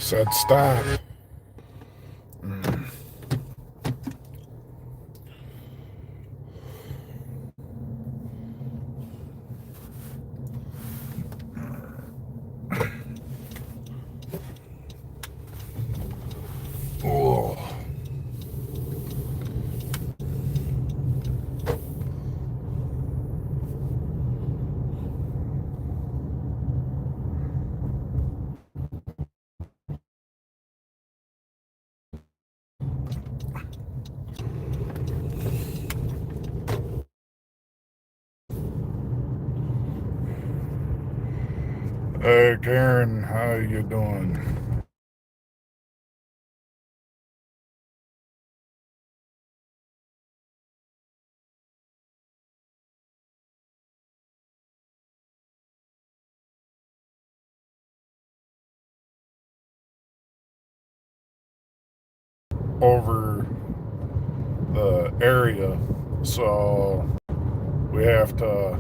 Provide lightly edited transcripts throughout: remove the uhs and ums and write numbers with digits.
Said stop. Oh. Hey Karen, how you doing? Over the area, so we have to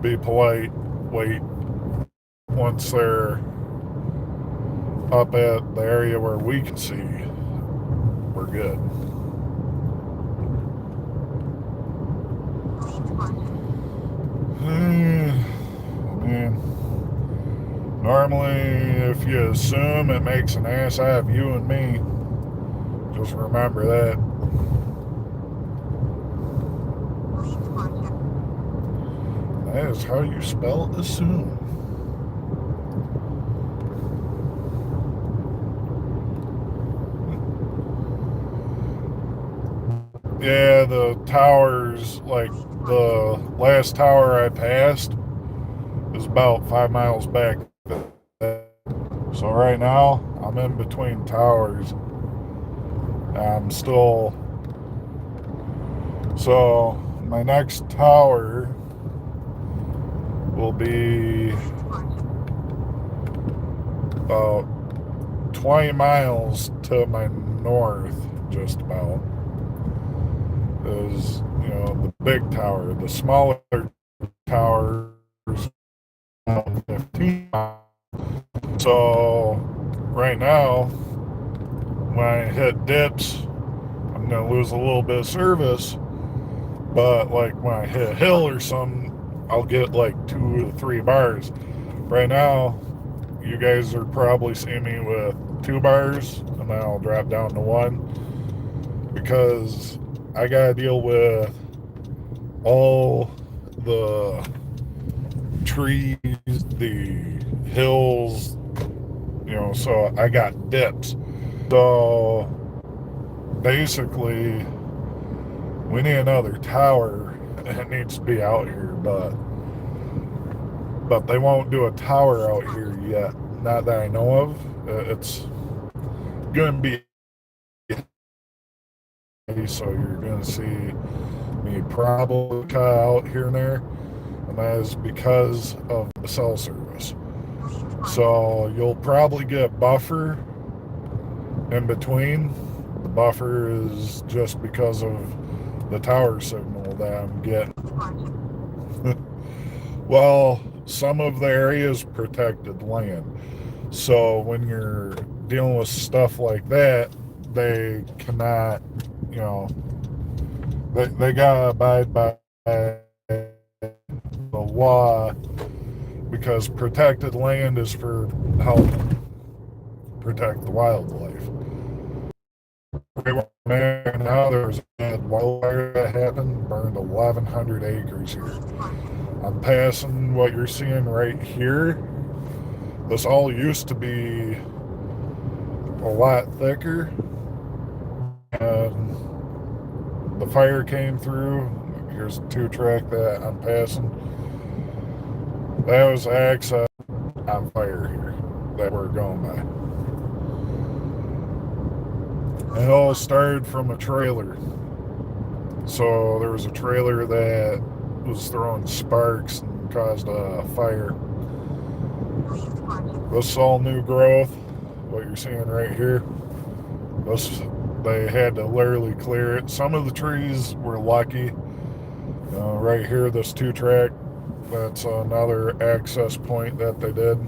be polite, wait once they're up at the area where we can see, we're good. Man, normally if you assume it makes an ass out of you and me, just remember that. That is how you spell assume. Yeah, the towers, like the last tower I passed is about 5 miles back. So right now I'm in between towers. I'm still. So my next tower will be about 20 miles to my north, just about. Is, the big tower. The smaller towers 15 miles. So right now, when I hit dips, I'm gonna lose a little bit of service. But like when I hit a hill or something, I'll get like 2 to 3 bars. Right now, you guys are probably seeing me with 2 bars, and then I'll drop down to 1 because I gotta deal with all the trees, the hills, so I got dips. So basically, we need another tower. It needs to be out here, but they won't do a tower out here yet. Not that I know of. It's gonna be, so you're gonna see me probably cut out here and there, and that is because of the cell service. So you'll probably get buffer in between. The buffer is just because of the tower signal that I'm getting. Well, some of the area is protected land. So when you're dealing with stuff like that, they cannot, they gotta abide by the law because protected land is for helping protect the wildlife. Right now, there's a wildfire that happened, burned 1,100 acres here. I'm passing what you're seeing right here. This all used to be a lot thicker, and the fire came through. Here's a 2-track that I'm passing. That was access on fire here that we're going by. And it all started from a trailer. So there was a trailer that was throwing sparks and caused a fire. This is all new growth, what you're seeing right here. They had to literally clear it. Some of the trees were lucky. Right here, this 2-track, that's another access point that they did.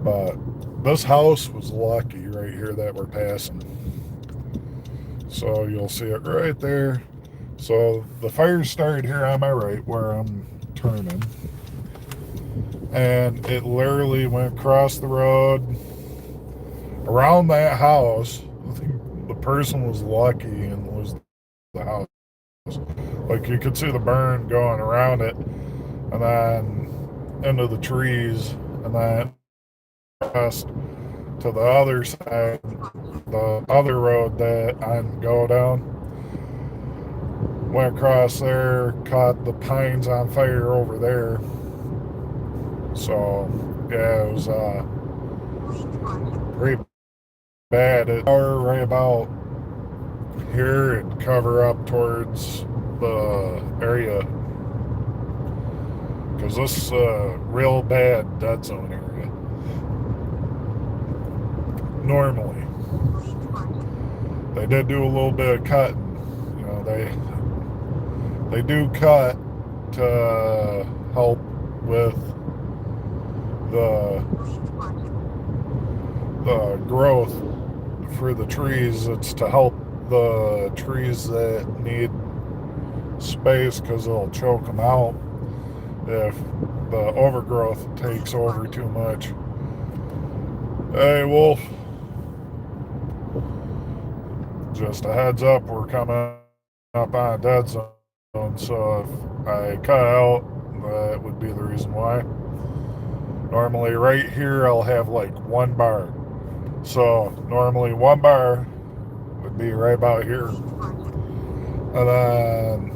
But this house was lucky right here that we're passing. So you'll see it right there. So the fire started here on my right where I'm turning. And it literally went across the road around that house. I think the person was lucky and it was the house. Like you could see the burn going around it and then into the trees and then across to the other side, the other road that I'm go down. Went across there, caught the pines on fire over there. So yeah, it was pretty bad. It right about here and cover up towards the area because this is a real bad dead zone area. Normally, they did do a little bit of cutting. You know, they do cut to help with the growth for the trees. It's to help the trees that need space because it'll choke them out if the overgrowth takes over too much. Hey, Wolf. Just a heads up, we're coming up on a dead zone, so if I cut out, that would be the reason why. Normally right here I'll have like one bar. So normally one bar would be right about here. And then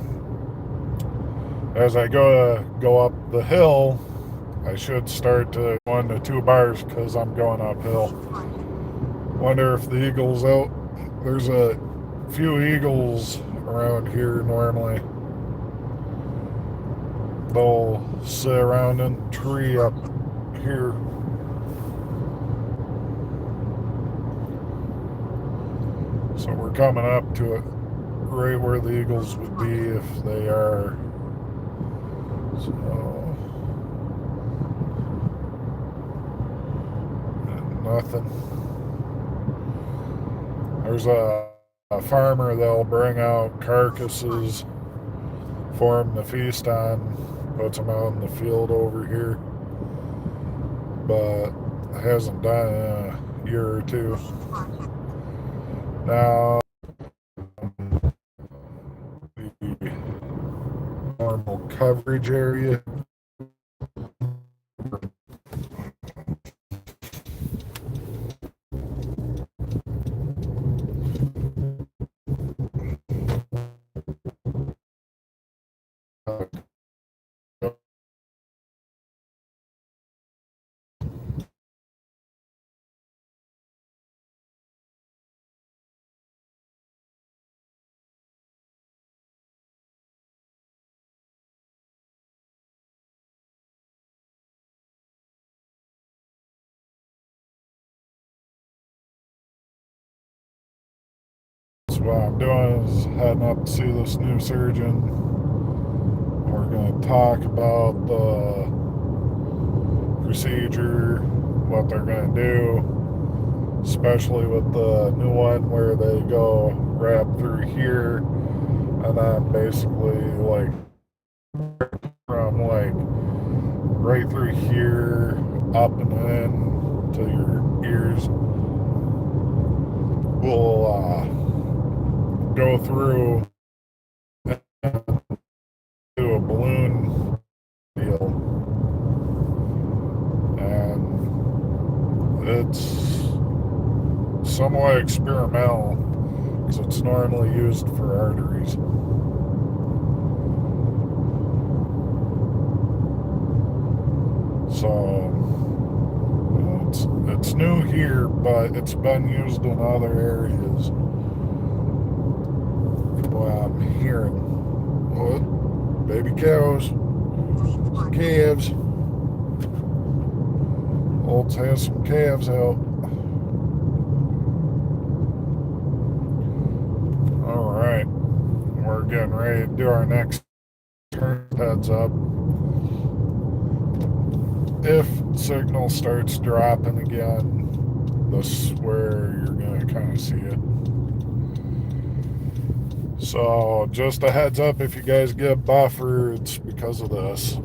as I go up the hill, I should start to 1 to 2 bars because I'm going uphill. Wonder if the eagle's out. There's a few eagles around here normally. They'll sit around in a tree up here. So we're coming up to it right where the eagles would be if they are. So nothing. There's a farmer that'll bring out carcasses for him to feast on, puts them out in the field over here, but hasn't done it in a year or two. Now, the normal coverage area. So what I'm doing is heading up to see this new surgeon. We're going to talk about the procedure, what they're going to do, especially with the new one where they go wrap through here and then basically like from like right through here up and in to your ears. We'll go through and do a balloon deal, and it's somewhat experimental because it's normally used for arteries. So it's new here, but it's been used in other areas. Well, I'm hearing what? Baby cows, calves. Olds has some calves out. All right, we're getting ready to do our next turn. Heads up. if signal starts dropping again, this is where you're going to kind of see it. So just a heads up, if you guys get buffer, it's because of this.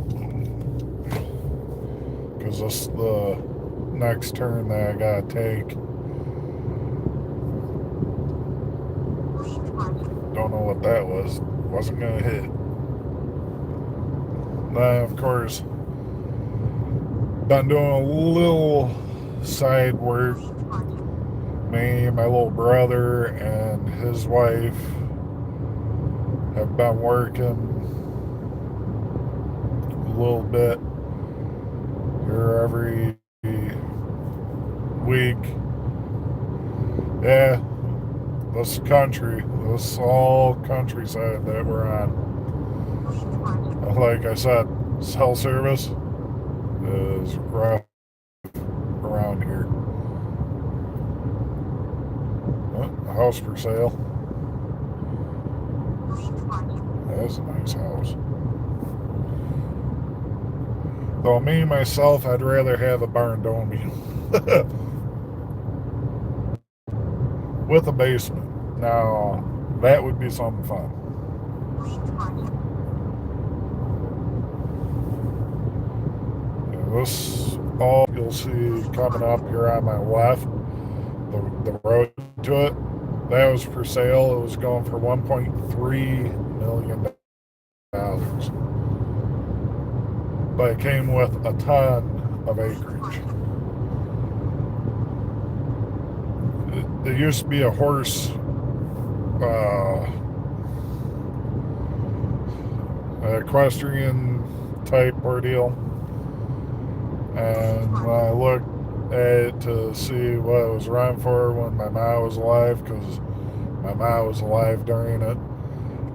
Because this is the next turn that I gotta take. Don't know what that was. Wasn't gonna hit. Then of course, been doing a little side work. Me, my little brother, and his wife have been working a little bit here every week. Yeah, this country, this all countryside that we're on. Like I said, cell service is rough around here. Oh, a house for sale. That's a nice house. Though me, myself, I'd rather have a barn dormy with a basement. Now, that would be something fun. This all you'll see coming up here on my left, the road to it, that was for sale. It was going for $1.3 million. But it came with a ton of acreage. It used to be a horse equestrian type ordeal. And when I looked at it to see what it was running for when my mom was alive, because my mom was alive during it,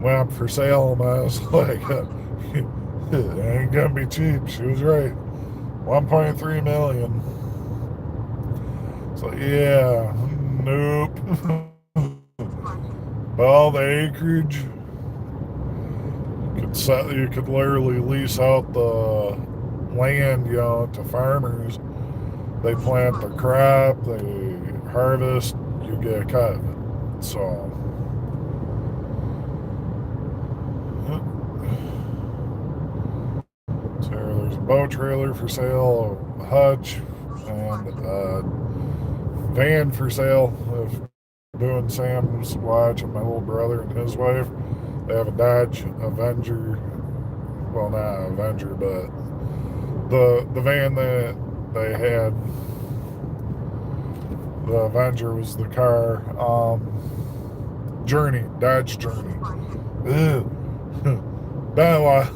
went up for sale, and I was like, it ain't gonna be cheap. She was right. 1.3 million. So yeah, nope. But all the acreage, you could literally lease out the land, to farmers. They plant the crop, they harvest, you get a cut of it. So there's a boat trailer for sale, a hutch, and a van for sale. If Boo and Sam's watching, my little brother and his wife, they have a Dodge Avenger. Well, not Avenger, but the van that they had, the Avenger was the car. Journey, Dodge Journey. Ew. Been a while.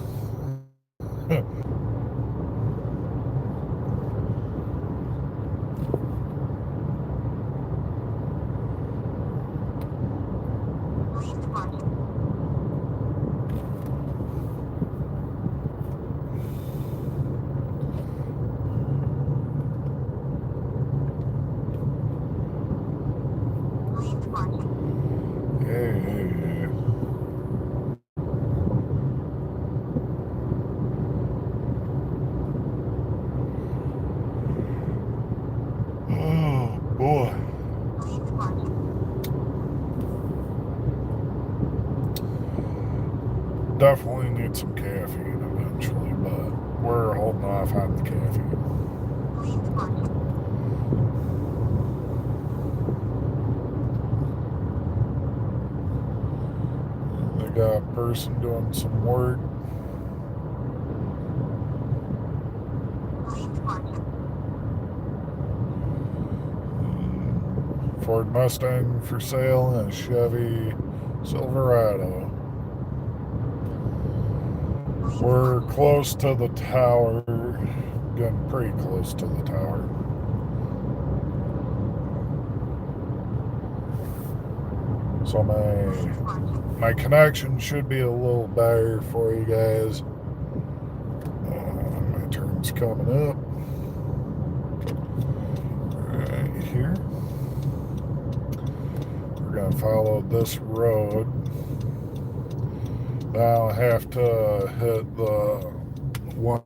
Oh boy. Definitely need some caffeine eventually, but we're holding off on the caffeine. They got a person doing some work. Ford Mustang for sale and a Chevy Silverado. We're close to the tower, getting pretty close to the tower. So my connection should be a little better for you guys. My turn's coming up right here. We're gonna follow this road. I'll have to hit the one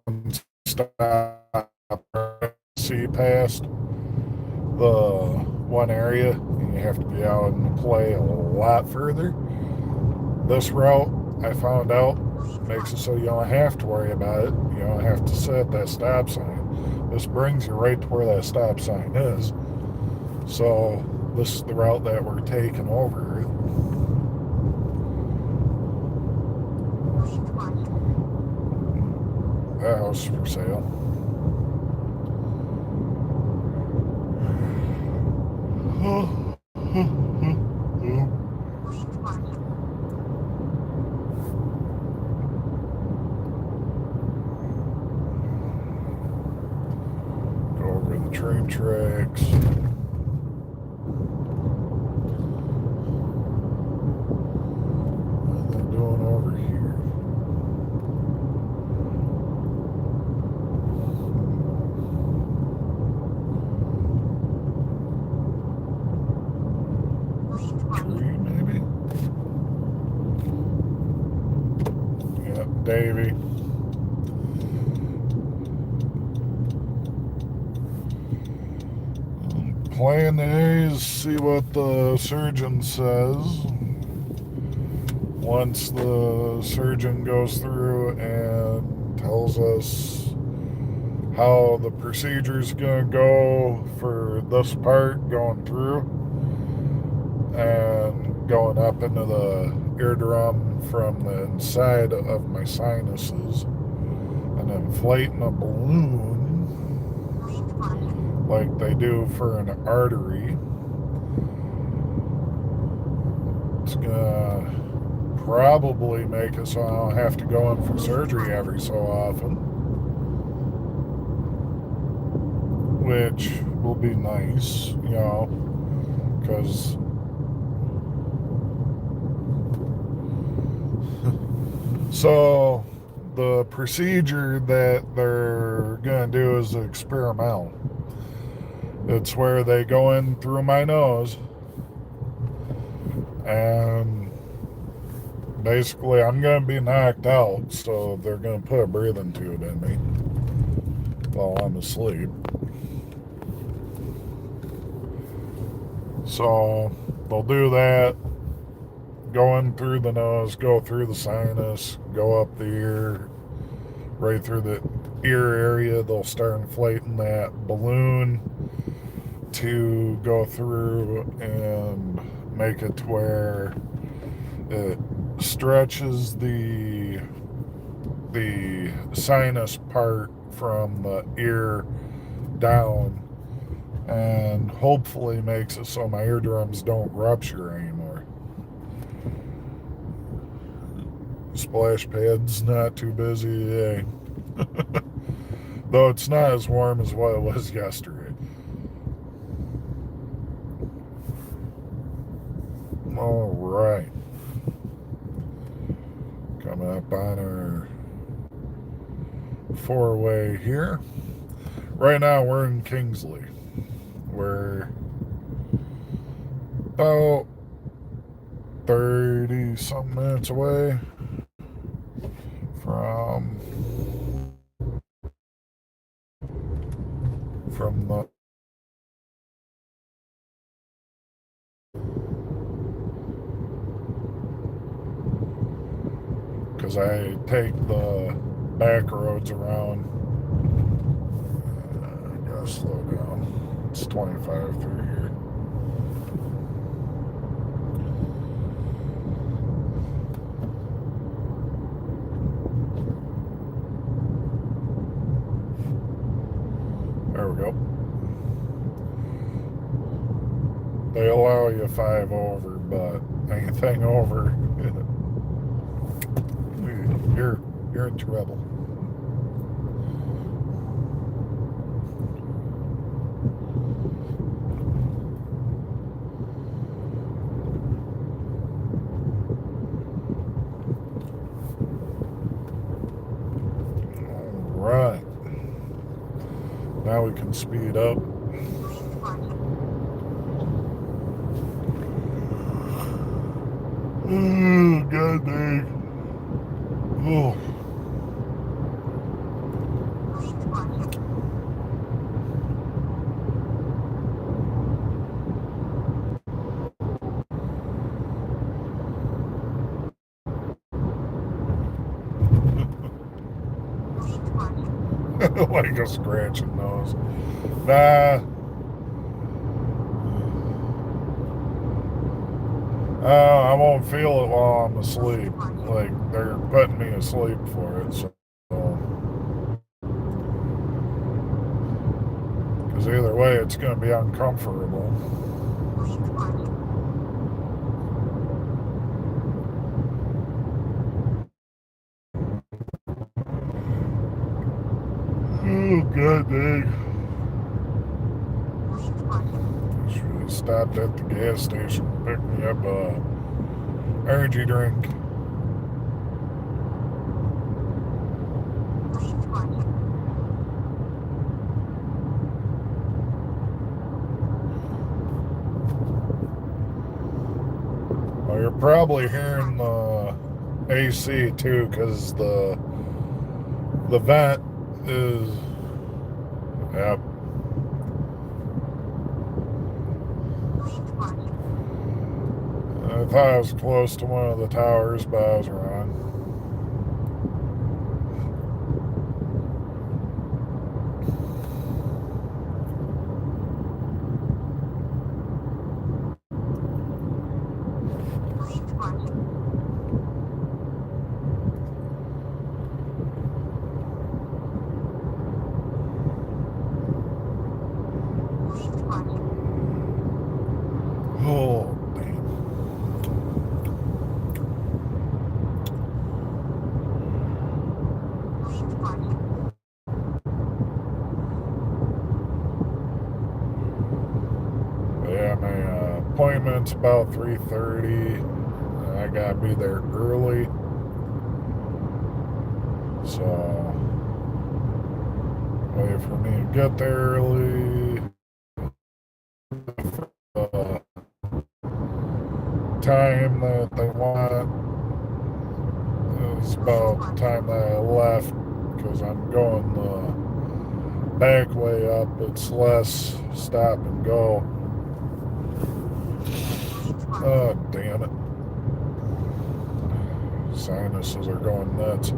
stop see past the one area, and you have to be out in play a lot further. This route, I found out, makes it so you don't have to worry about it. You don't have to set that stop sign. This brings you right to where that stop sign is. So this is the route that we're taking over. That house is for sale. Go over the train tracks. What are they doing over here? Tree, maybe? Yep, Davy. Playing the A's, see what the surgeon says. Once the surgeon goes through and tells us how the procedure's gonna go for this part going through and going up into the eardrum from the inside of my sinuses and inflating a balloon like they do for an artery. It's gonna probably make it so I don't have to go in for surgery every so often, which will be nice, you know, because so the procedure that they're gonna do is experimental. It's where they go in through my nose and basically I'm gonna be knocked out, so they're gonna put a breathing tube in me while I'm asleep. So they'll do that, go in through the nose, go through the sinus, go up the ear, right through the ear area. They'll start inflating that balloon to go through and make it to where it stretches the sinus part from the ear down and hopefully makes it so my eardrums don't rupture anymore. Splash pad's not too busy today. Though it's not as warm as what it was yesterday. All right. Coming up on our four-way here. Right now we're in Kingsley. We're about 30-something minutes away from the because I take the back roads around. I gotta slow down. It's 25 through here. There we go. They allow you 5 over, but anything over, you're in trouble. All right. Now we can speed up. Oh, God dang. Oh. like a scratching nose. Nah. I won't feel it while I'm asleep. Like, they're putting me asleep for it, so. Because either way, it's going to be uncomfortable. Oh, god dang. Should have stopped at the gas station and picked me up a energy drink. Well, you're probably hearing the AC too, because the vent is, yep. I thought I was close to one of the towers, but I was wrong. Oh, damn. Yeah, my appointment's about 3:30. I gotta be there early. So, wait for me to get there early. Uh, time that they want is about the time that I left, because I'm going the back way up. It's less stop and go. Oh, damn it. Sinuses are going nuts.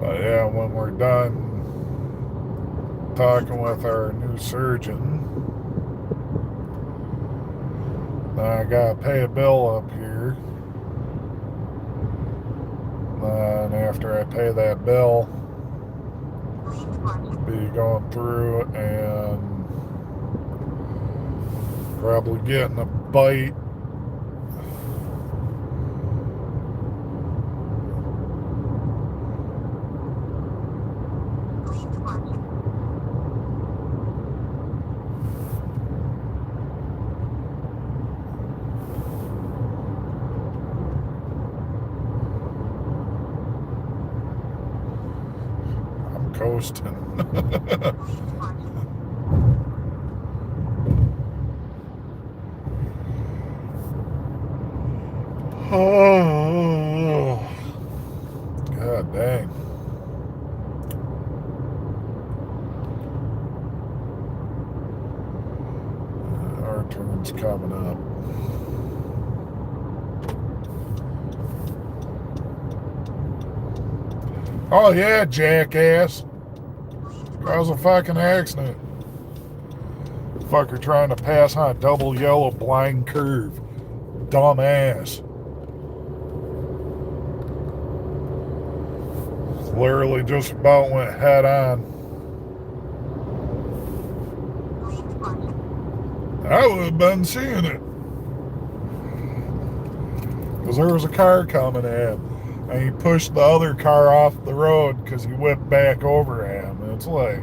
But yeah, when we're done talking with our new surgeon, I gotta pay a bill up here. And after I pay that bill, be going through and probably getting a bite. I'm coasting. Oh, god dang. Our turn's coming up. Oh yeah, jackass. Cause a fucking accident. Fucker trying to pass on a double yellow blind curve. Dumbass. Literally just about went head on. I would have been seeing it. Because there was a car coming at him. And he pushed the other car off the road because he whipped back over him. And it's like,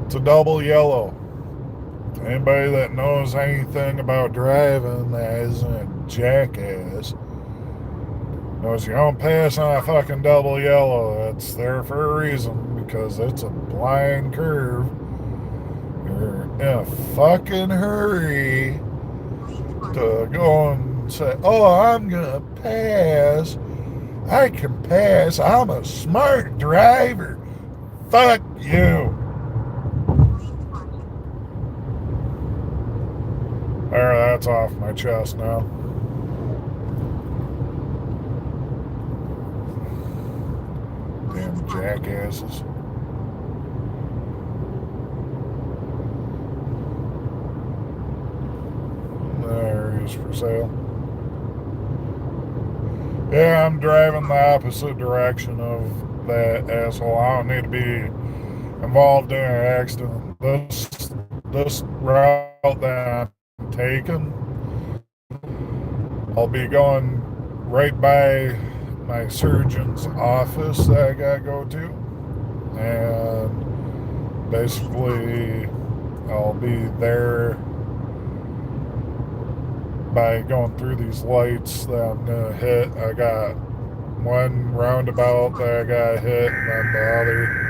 it's a double yellow. Anybody that knows anything about driving that isn't a jackass knows you don't pass on a fucking double yellow. It's there for a reason, because it's a blind curve. you're in a fucking hurry to go and say, oh, I'm gonna pass. I can pass. I'm a smart driver. Fuck you. There, that's off my chest now. Damn jackasses. There he is for sale. Yeah, I'm driving the opposite direction of that asshole. I don't need to be involved in an accident. This route that I'm taking, I'll be going right by my surgeon's office that I gotta go to, and basically I'll be there by going through these lights that I'm gonna hit. I got one roundabout that I gotta hit, and then the other.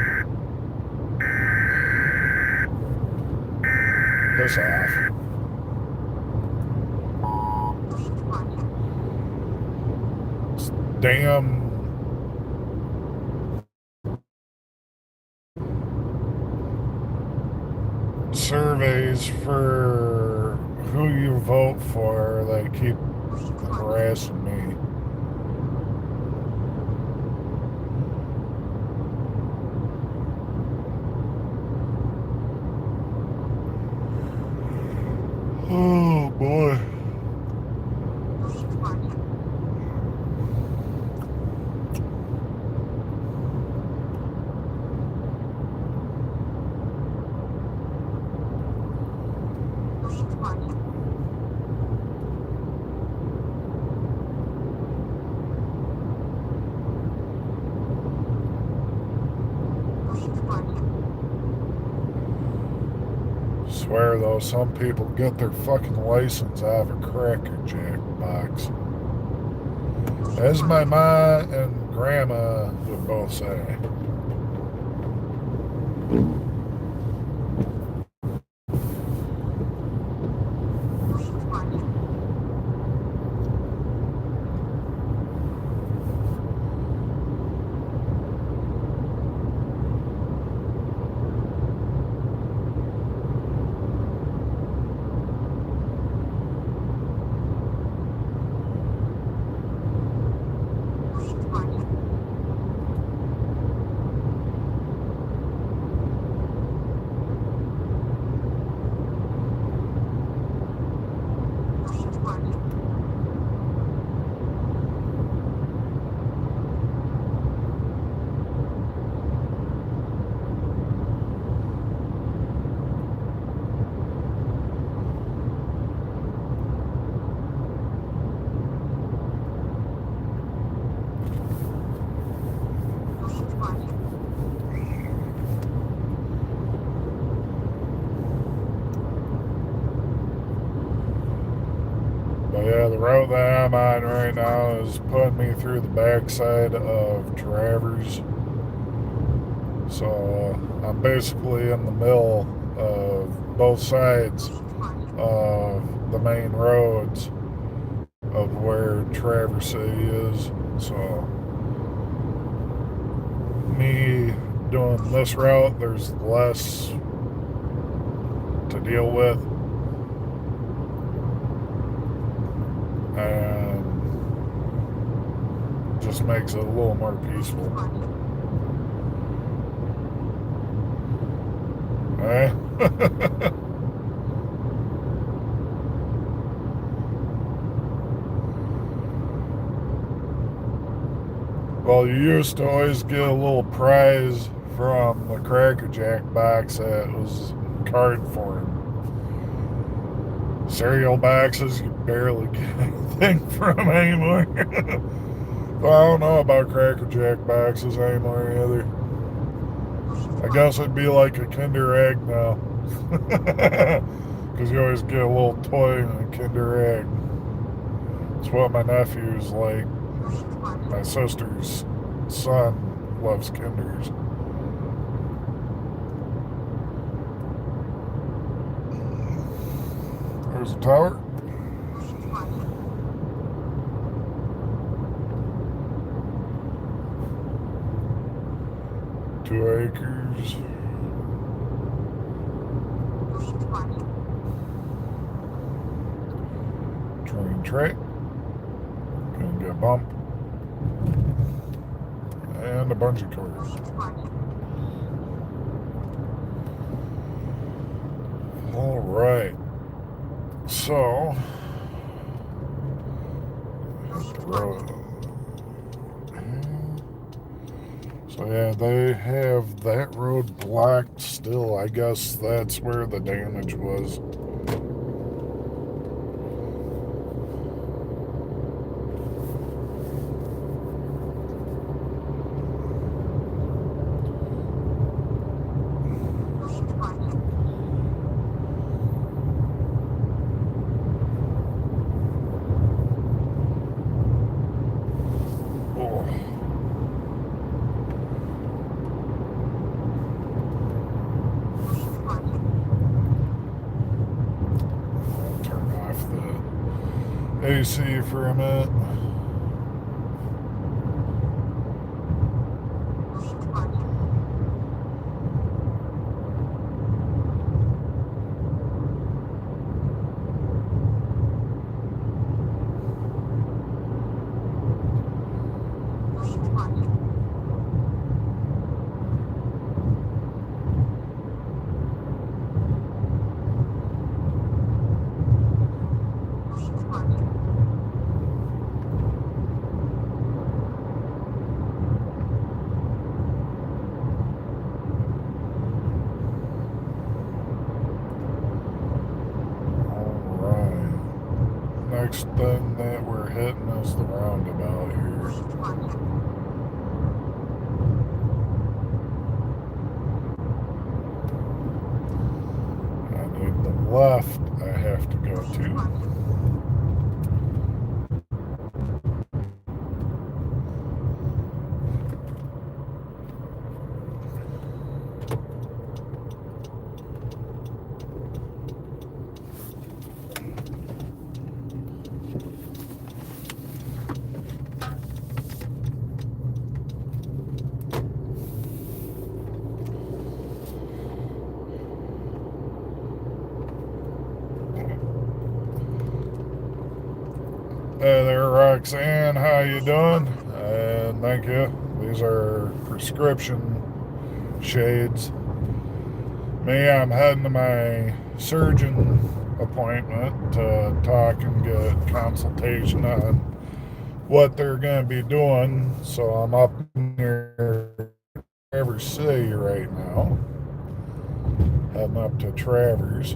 Piss off. It's damn surveys for who you vote for that keep harassing me. Oh boy. Swear though, some people get their fucking license out of a Cracker Jack box. As my ma and grandma would both say. But yeah, the road that I'm on right now is putting me through the backside of Travers. So I'm basically in the middle of both sides of the main roads of where Traverse City is. So me doing this route, there's less to deal with. And just makes it a little more peaceful. Eh? Well, you used to always get a little prize from the Cracker Jack box that was card form. Cereal boxes, you barely get anything from anymore. Well, I don't know about Cracker Jack boxes anymore either. I guess it'd be like a Kinder Egg now. Because you always get a little toy in a Kinder Egg. It's what my nephew's like. My sister's son loves Kinders. There's a tower. Two acres. Train track. Gonna get a bump. And a bunch of cars. Alright. So, hit the road. So yeah, they have that road blocked still. I guess that's where the damage was. AC for a minute. Next thing that we're hitting is the roundabout here. I need the left I have to go to. Hey there, Roxanne. How you doing? And thank you. These are prescription shades. Me, I'm heading to my surgeon appointment to talk and get consultation on what they're going to be doing. So I'm up near Traverse City right now. Heading up to Traverse.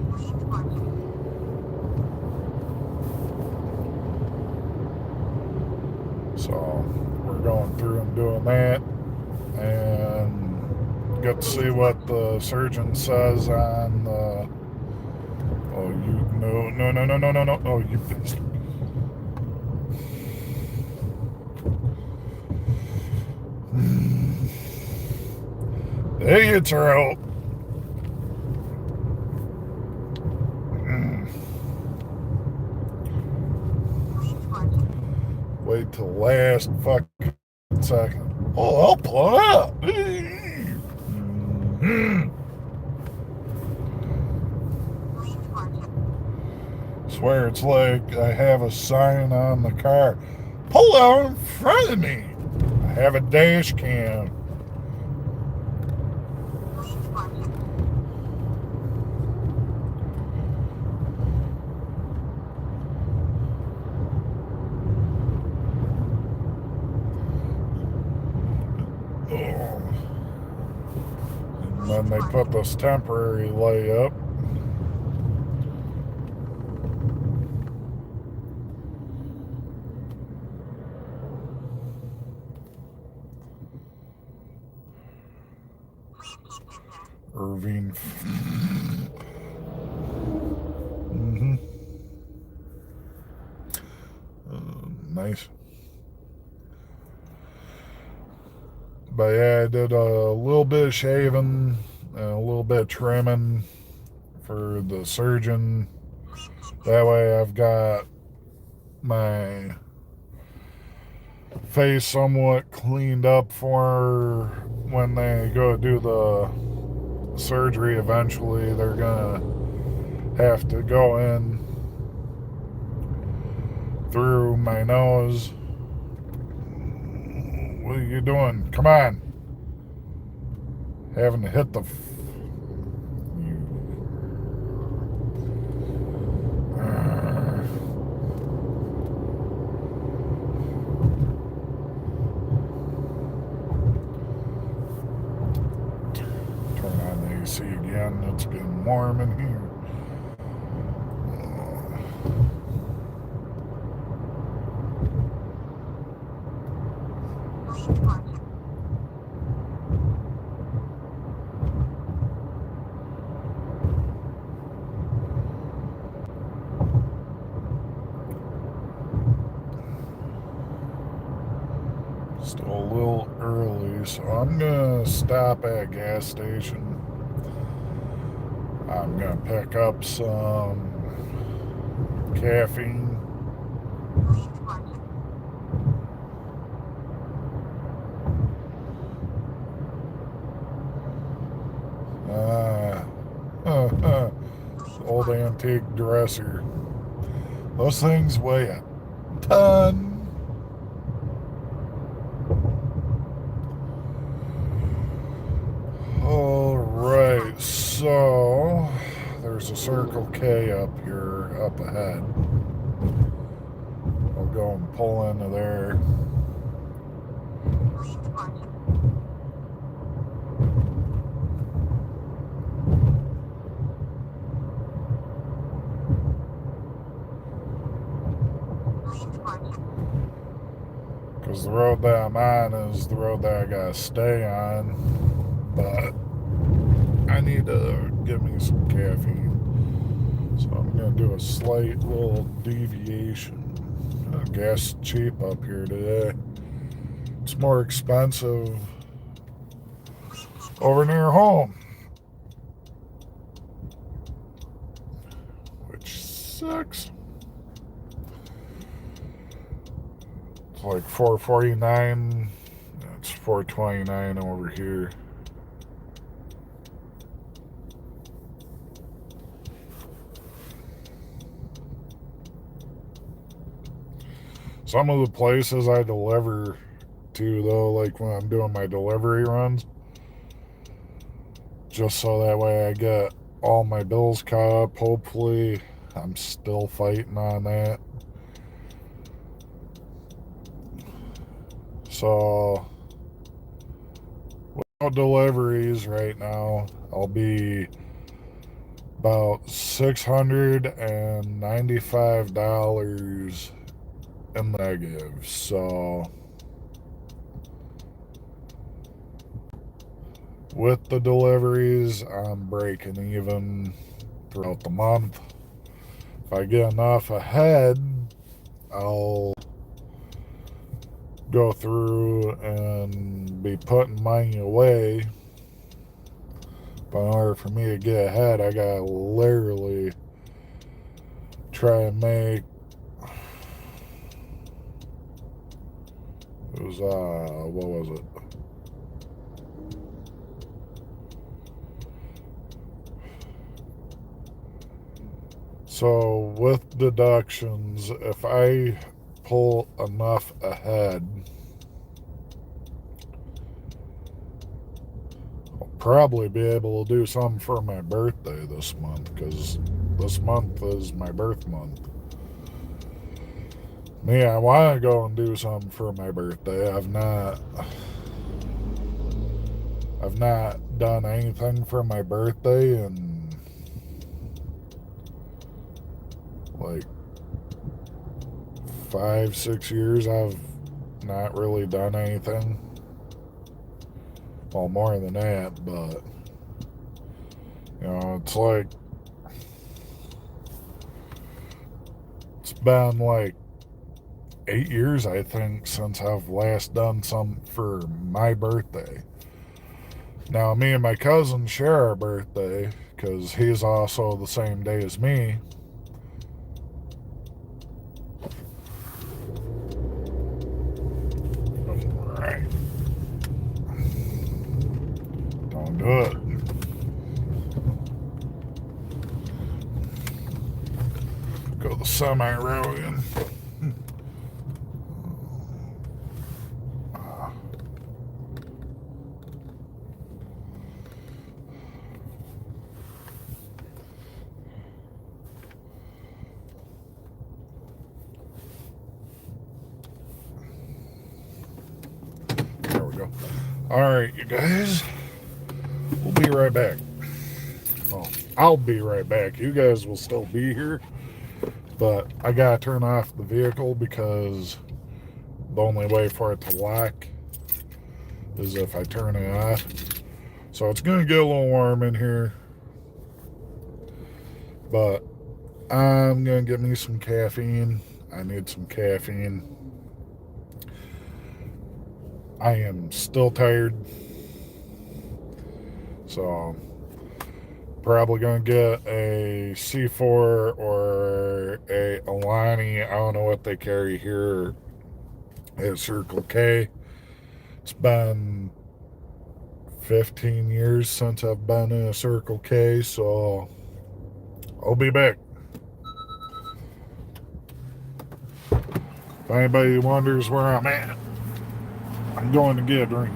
So we're going through and doing that, and get to see what the surgeon says on the. Oh, you no! Oh, you. The idiots are out. Wait till the last fucking second. Oh, I'll pull it out. Swear it's like I have a sign on the car. Pull out in front of me. I have a dash cam. And then they put this temporary light up. Irving. Nice. But yeah, I did a little bit of shaving and a little bit of trimming for the surgeon. That way I've got my face somewhat cleaned up for when they go do the surgery eventually. They're gonna have to go in through my nose. What are you doing? Come on. Having to hit the turn on the AC again. It's getting warm in here. Still a little early, so I'm gonna stop at a gas station. I'm gonna pick up some caffeine. Old antique dresser. Those things weigh a ton. Alright, so there's a Circle K up here, up ahead. I'll go and pull into there. Because the road that I'm on is the road that I gotta stay on. But I need to get me some caffeine. So I'm gonna do a slight little deviation. Gas is cheap up here today. It's more expensive over near home, which sucks. It's like $4.49. It's $4.29 over here. Some of the places I deliver to, though, like when I'm doing my delivery runs, just so that way I get all my bills caught up. Hopefully, I'm still fighting on that. So, without deliveries right now, I'll be about $695 in negative. So, with the deliveries, I'm breaking even throughout the month. If I get enough ahead, I'll go through and be putting money away. But in order for me to get ahead, I gotta literally try and make, it was what was it, so with deductions, if I pull enough ahead, I'll probably be able to do something for my birthday this month, because this month is my birth month. Me, I want to go and do something for my birthday. I've not done anything for my birthday in like 5-6 years. I've not really done anything. Well, more than that, but it's like it's been like 8 years, I think, since I've last done something for my birthday. Now, me and my cousin share our birthday because he's also the same day as me. do it. Go the semi route again. There we go. All right, you guys. We'll be right back. Well, I'll be right back. You guys will still be here, but I gotta turn off the vehicle because the only way for it to lock is if I turn it off. So it's gonna get a little warm in here, but I'm gonna get me some caffeine. I need some caffeine. I am still tired, so probably gonna get a C4 or a Alani. I don't know what they carry here at Circle K. It's been 15 years since I've been in a Circle K, so I'll be back. If anybody wonders where I'm at, I'm going to get a drink.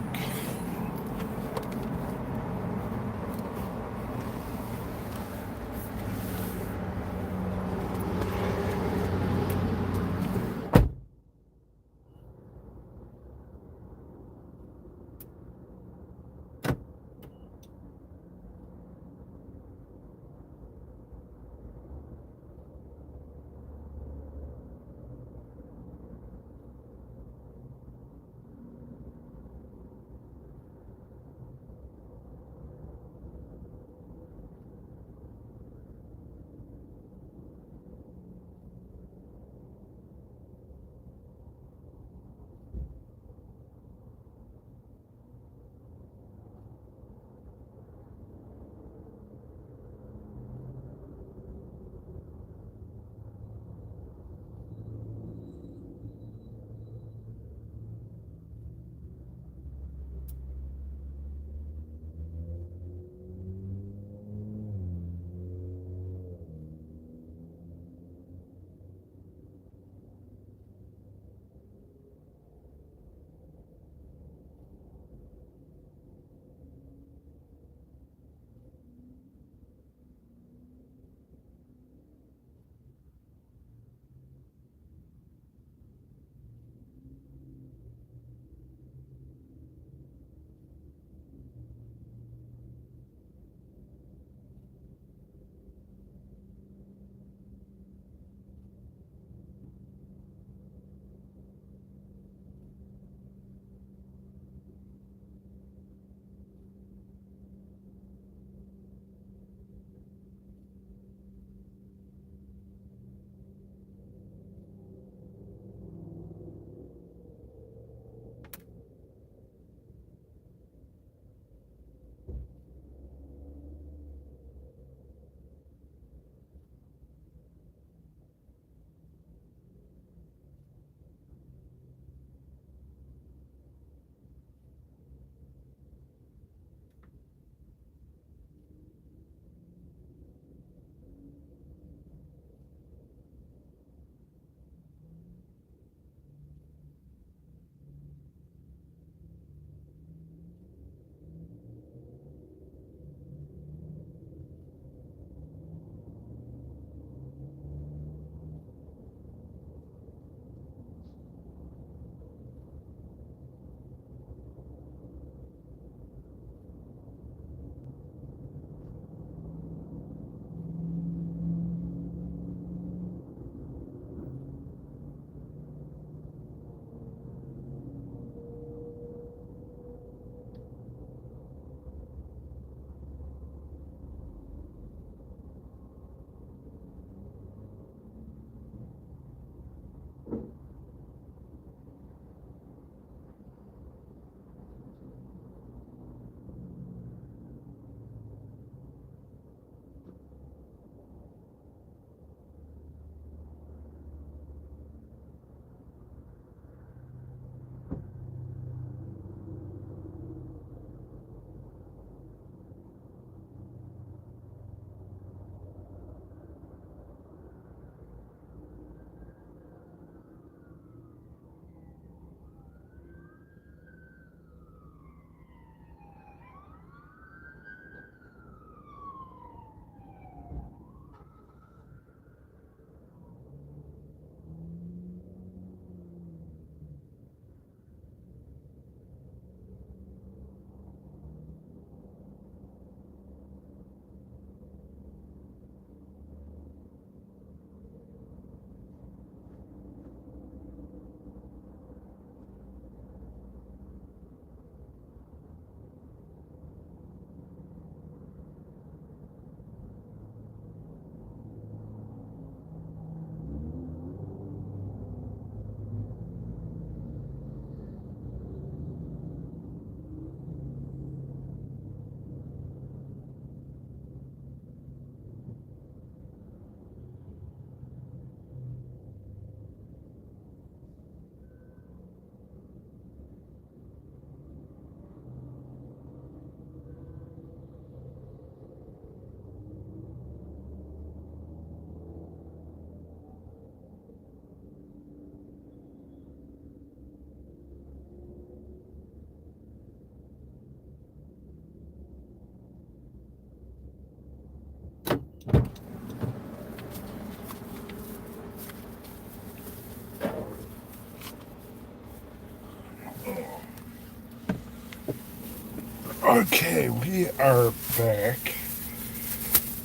Okay, we are back.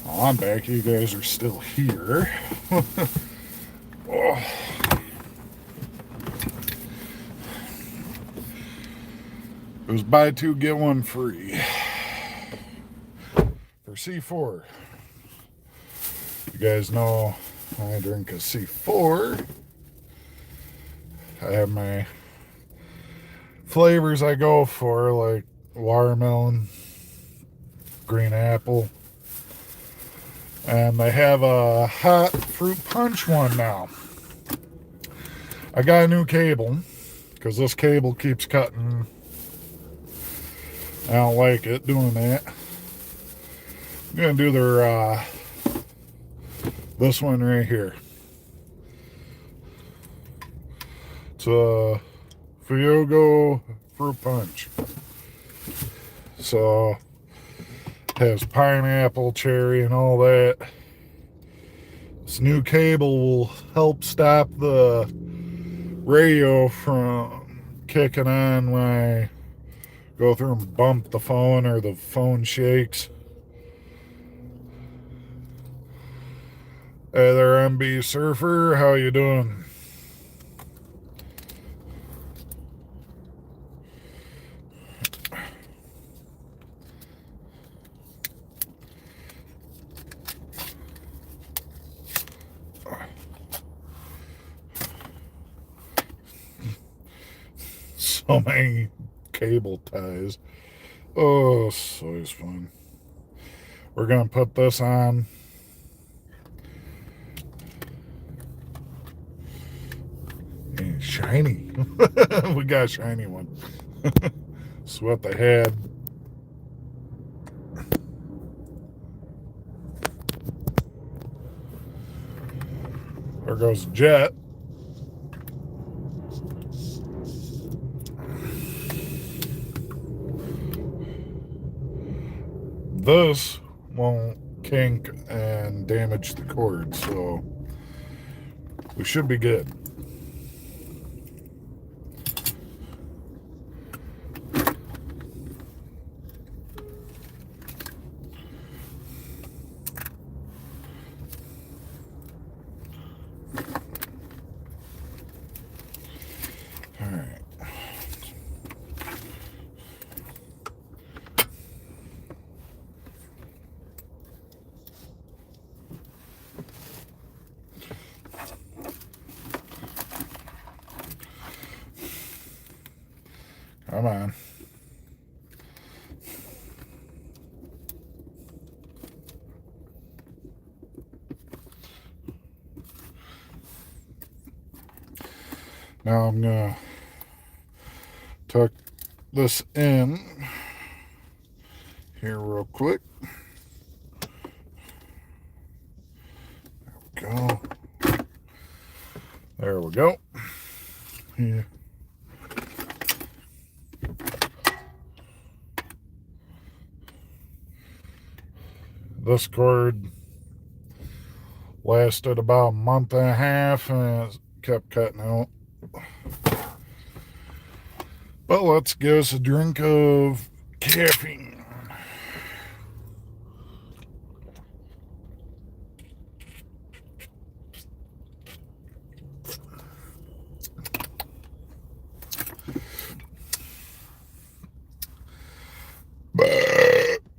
Well, I'm back. You guys are still here. Oh. It was buy two, get one free for C4. You guys know I drink a C4. I have my flavors I go for, like watermelon, green apple, and I have a hot fruit punch one now. I got a new cable because this cable keeps cutting. I don't like it doing that. I'm gonna do their this one right here. It's a Fiogo fruit punch. So it has pineapple, cherry, and all that. This new cable will help stop the radio from kicking on when I go through and bump the phone or the phone shakes. Hey there, MB Surfer. How you doing? So many cable ties. Oh, so it's fun. We're going to put this on. And shiny. We got a shiny one. That's what they had. There goes Jet. This won't kink and damage the cord, so we should be good. All right. Come on. Now I'm going to tuck this in here real quick. Go. There we go. Yeah. This cord lasted about a month and a half and it kept cutting out. But let's give us a drink of caffeine.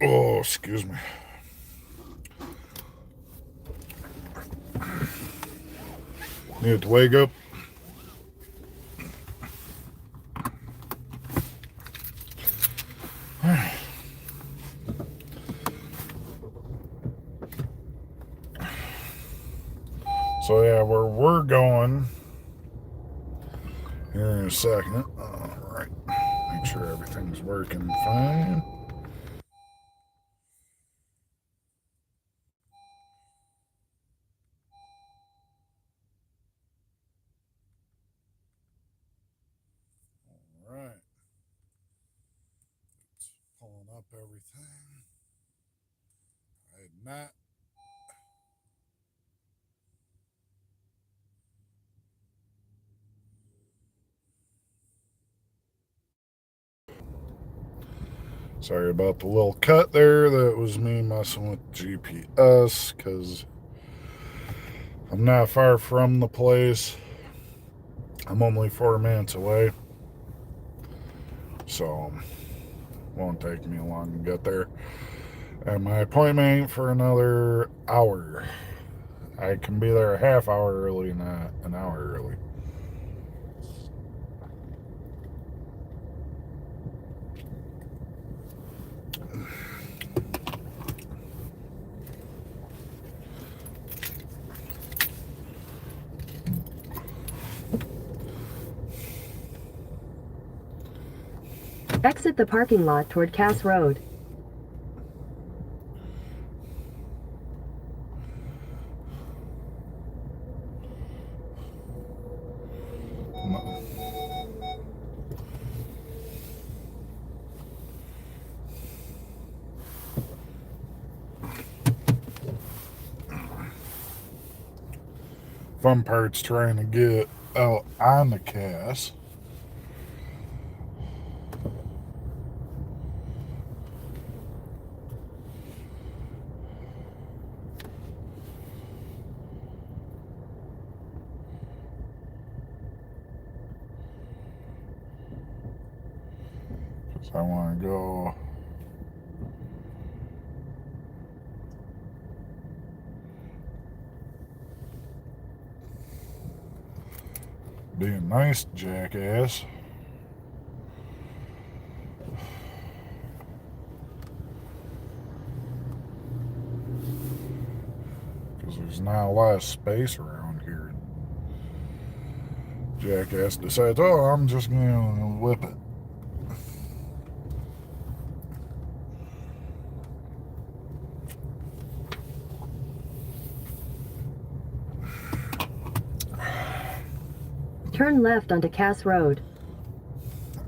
Oh, excuse me. Need to wake up. So yeah, where we're going here in a second. All right. Make sure everything's working fine. All right. It's pulling up everything. I had not. Sorry about the little cut there. That was me messing with GPS because I'm not far from the place. I'm only 4 minutes away. So won't take me long to get there. And my appointment ain't for another hour. I can be there a half hour early, not an hour early. Exit the parking lot toward Cass Road. Fun part's trying to get out on the Cass. Because I want to go be a nice jackass. Because there's not a lot of space around here. Jackass decides, oh, I'm just going to whip it. Turn left onto Cass Road.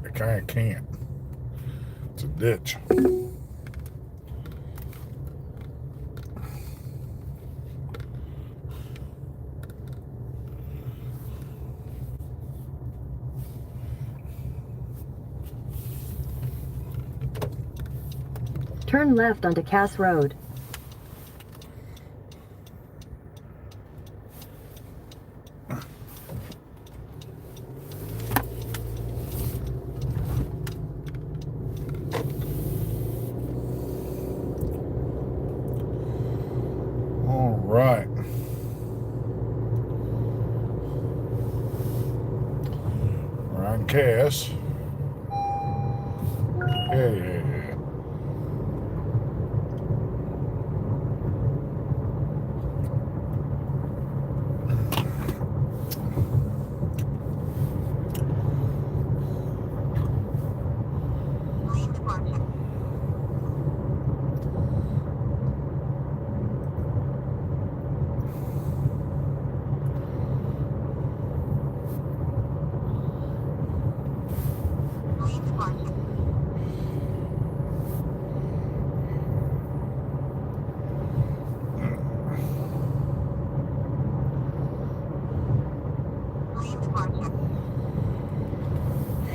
I kind of can't. It's a ditch. Turn left onto Cass Road. All right. We're on Cass. Yeah.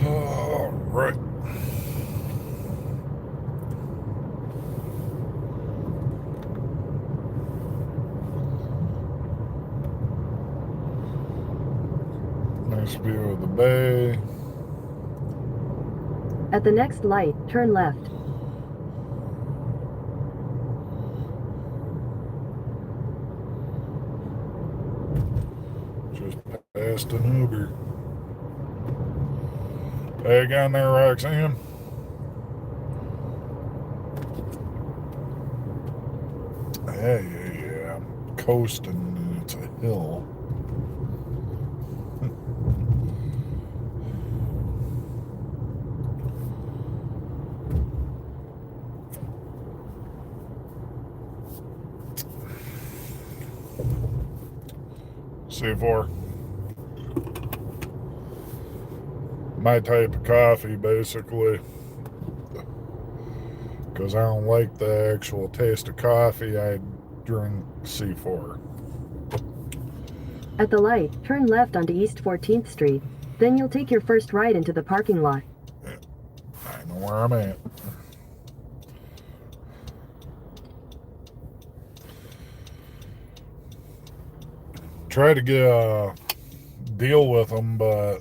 All right. Nice view of the bay. At the next light, turn left. Just past an Uber. Hey, on there, Roxanne. Yeah. I'm coasting and it's a hill. C4. My type of coffee, basically. Because I don't like the actual taste of coffee, I drink C4. At the light, turn left onto East 14th Street. Then you'll take your first right into the parking lot. I know where I'm at. tried to get a deal with them, but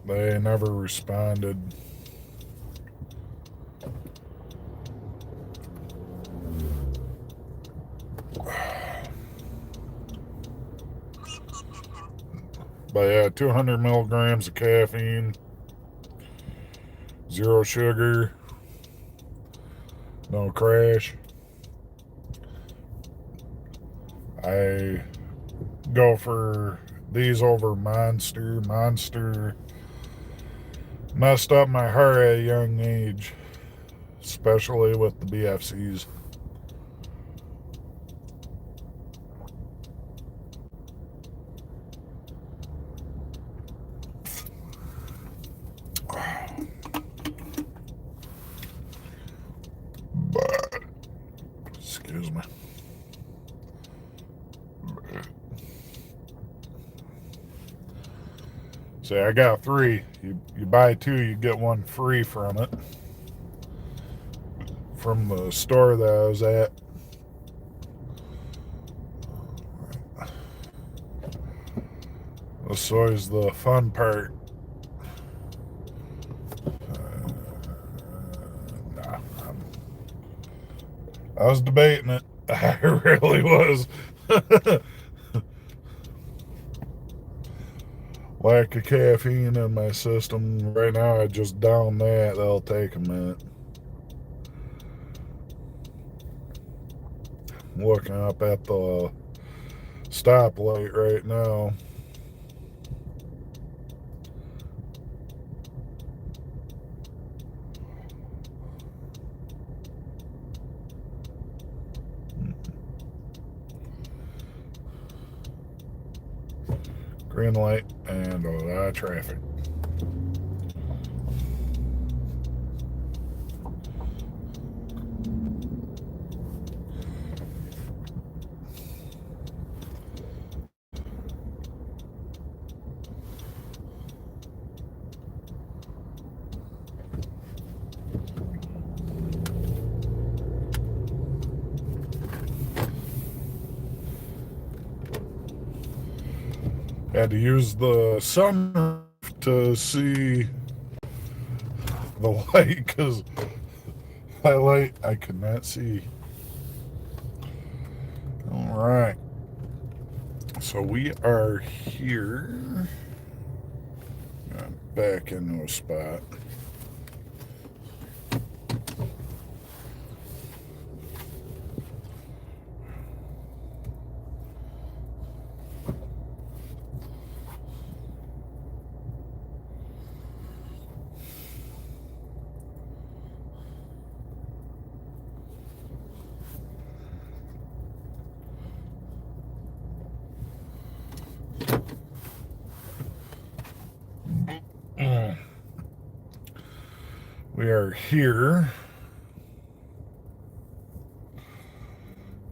they never responded. But yeah, 200 milligrams of caffeine, 0 sugar, no crash. I go for these over Monster. Monster messed up my heart at a young age, especially with the BFCs. But, excuse me. See, I got 3. You buy 2, you get 1 free from it. From the store that I was at. This is always the fun part. Nah, I was debating it. I really was. Lack of caffeine in my system. Right now, I just down that. That'll take a minute. I'm looking up at the stoplight right now. Green light and a lot of traffic. Had to use the sun to see the light because my light I could not see. All right. So we are here. Back into a spot. We are here.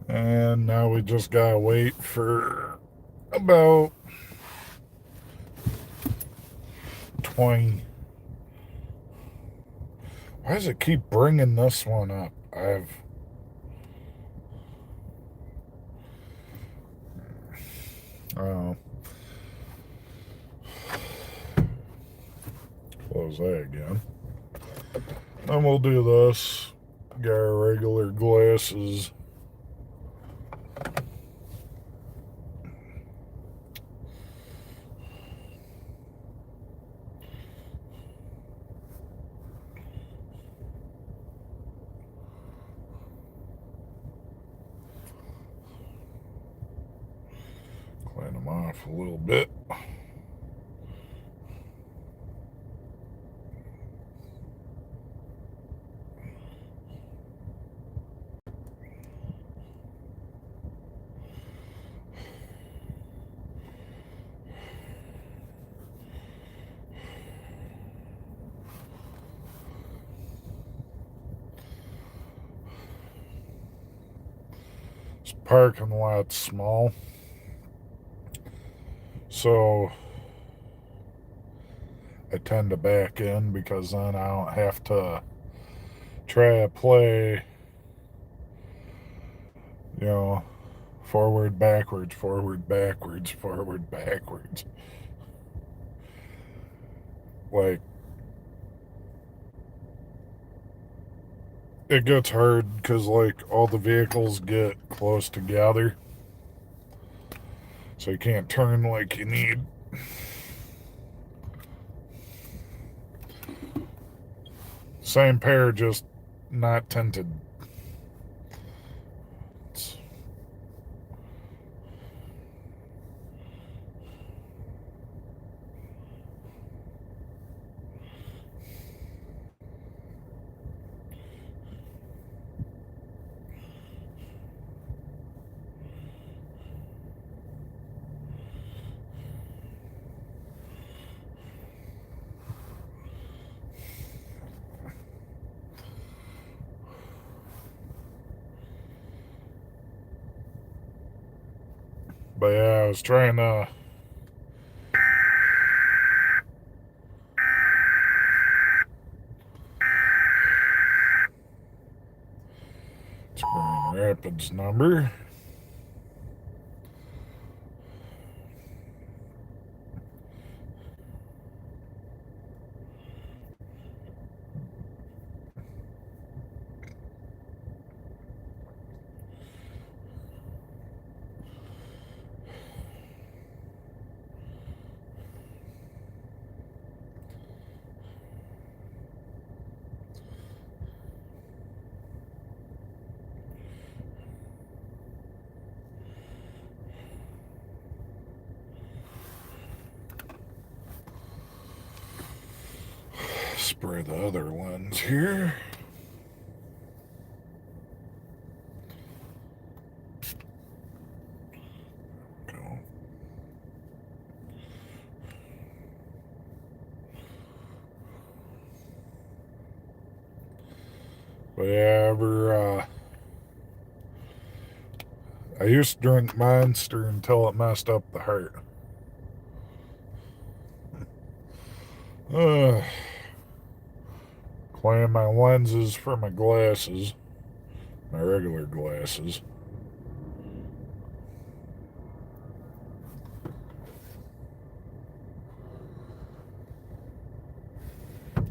And now we just gotta wait for about 20. Why does it keep bringing this one up? Oh. Close that again. Then we'll do this. Got our regular glasses. Clean them off a little bit. This parking lot's small, so I tend to back in because then I don't have to try to play, Forward, backwards, forward, backwards, forward, backwards. Like, it gets hard because, like, all the vehicles get close together. So you can't turn like you need. Same pair, just not tinted. It's But yeah, I was trying to Grand Rapids number. Spray the other lens here. Go. But yeah, I used to drink Monster until it messed up the heart. Uh, Cleaning my lenses for my glasses, my regular glasses.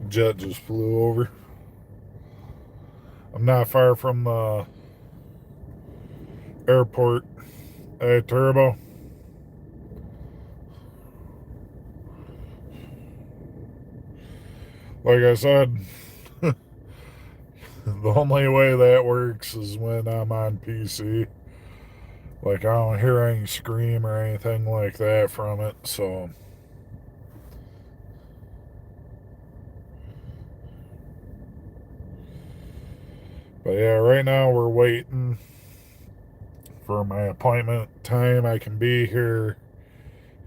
Jet just flew over. I'm not far from the airport. Hey, Turbo. Like I said, the only way that works is when I'm on PC. Like, I don't hear any scream or anything like that from it, so. But yeah, right now we're waiting for my appointment time. I can be here,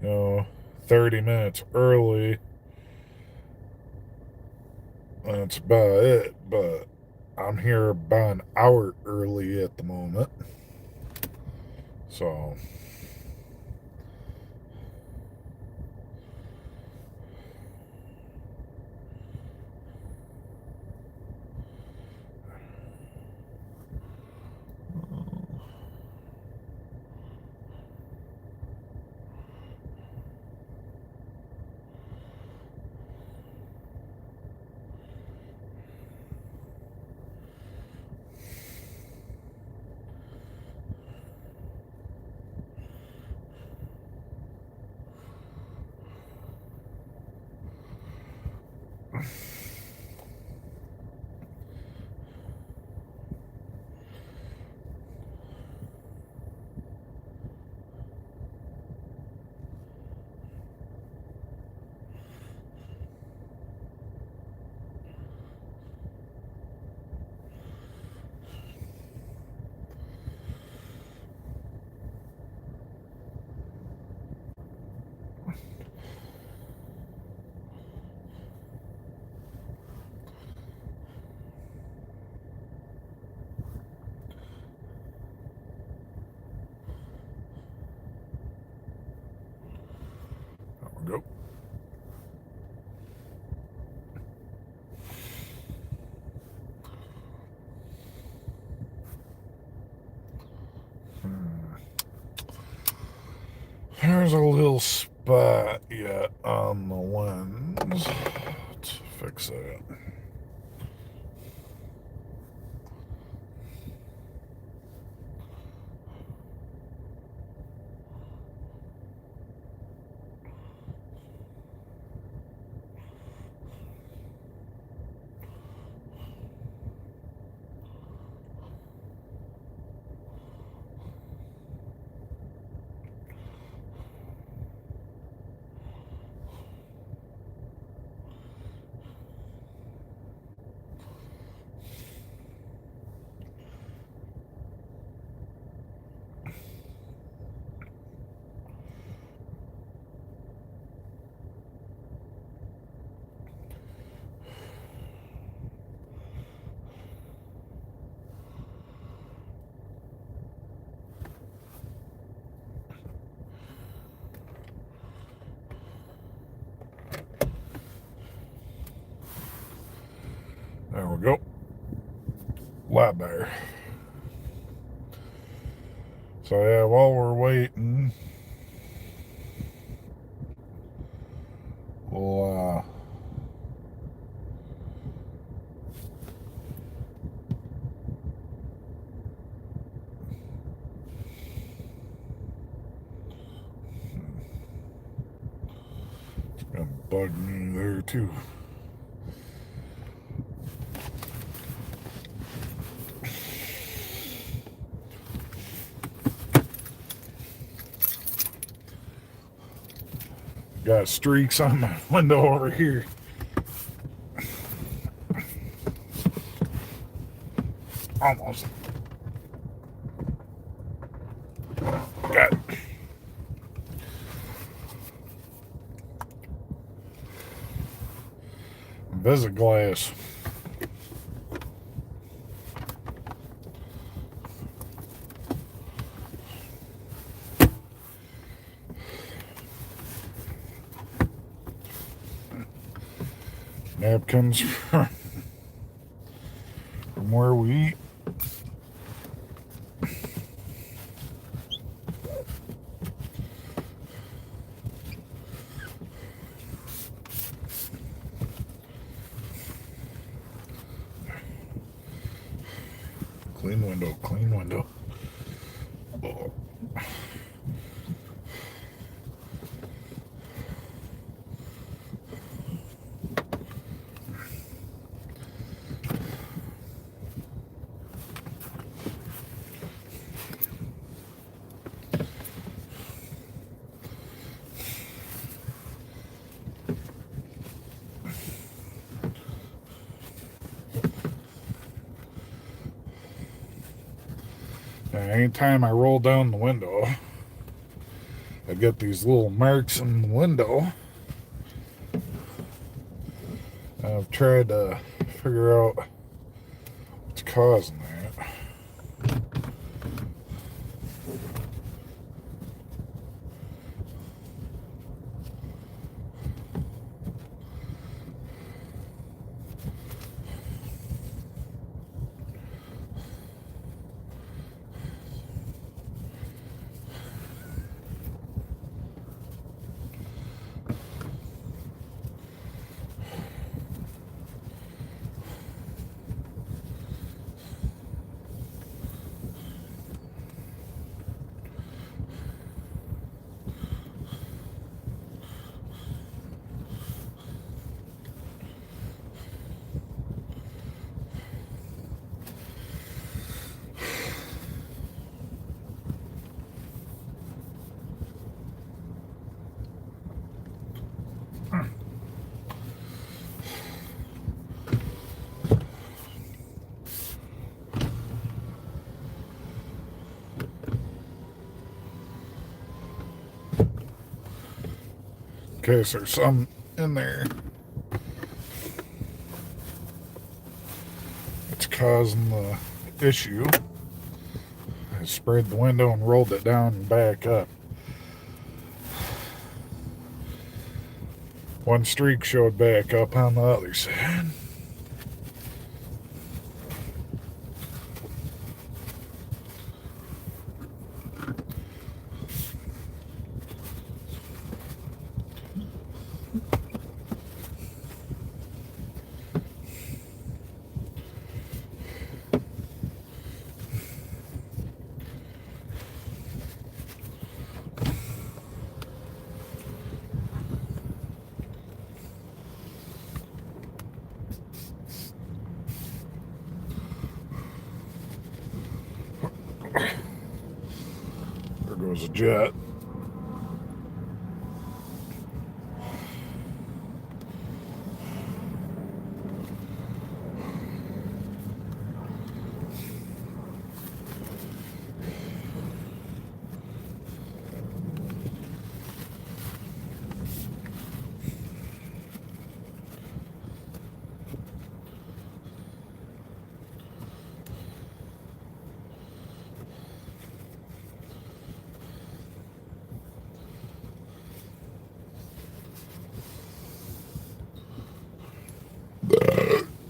30 minutes early. That's about it, but I'm here about an hour early at the moment. So. there's a little spot yet on the lens. Let's fix that. There we go. A lot better. So yeah, while we're waiting, we'll it's gonna bug me there too. Got streaks on my window over here. Almost. Got it. Visaglass. Napkins from where we eat. Clean window, clean window. Oh. And anytime I roll down the window, I get these little marks in the window. I've tried to figure out what's causing that. In case there's some in there, it's causing the issue. I sprayed the window and rolled it down and back up. One streak showed back up on the other side. There's a jet.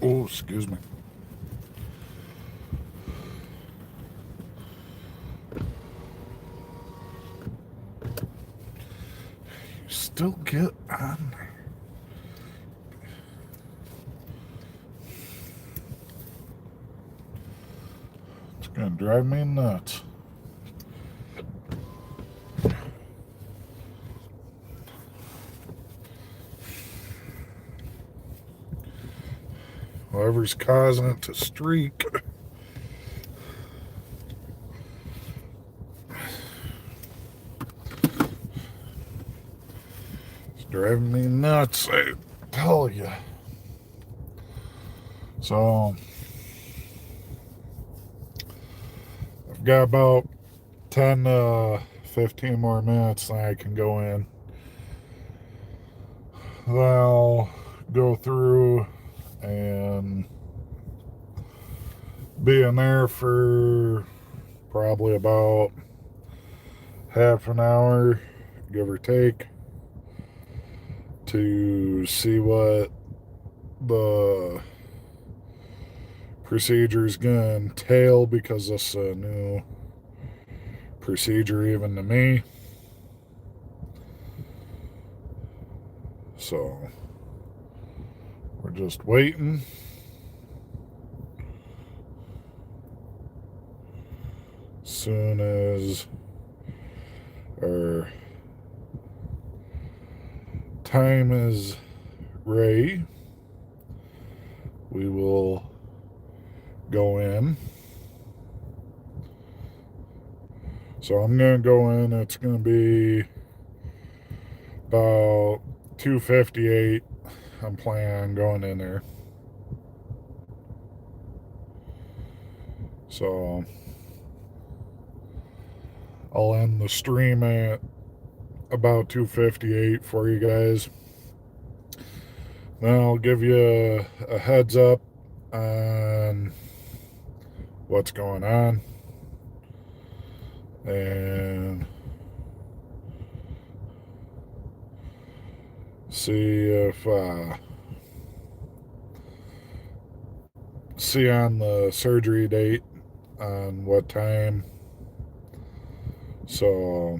Oh, excuse me. Still get on there. It's gonna drive me nuts. Whoever's causing it to streak. It's driving me nuts, I tell you. So, I've got about 10 15 more minutes that I can go in. Then I'll go through and be in there for probably about half an hour, give or take, to see what the procedure is going to entail, because this is a new procedure even to me. So we're just waiting. Soon as our time is ready, we will go in. So I'm going to go in. It's going to be about 2:58. I'm planning on going in there. So I'll end the stream at about 2:58 for you guys. Then I'll give you a heads up on what's going on, and see if see on the surgery date on what time. So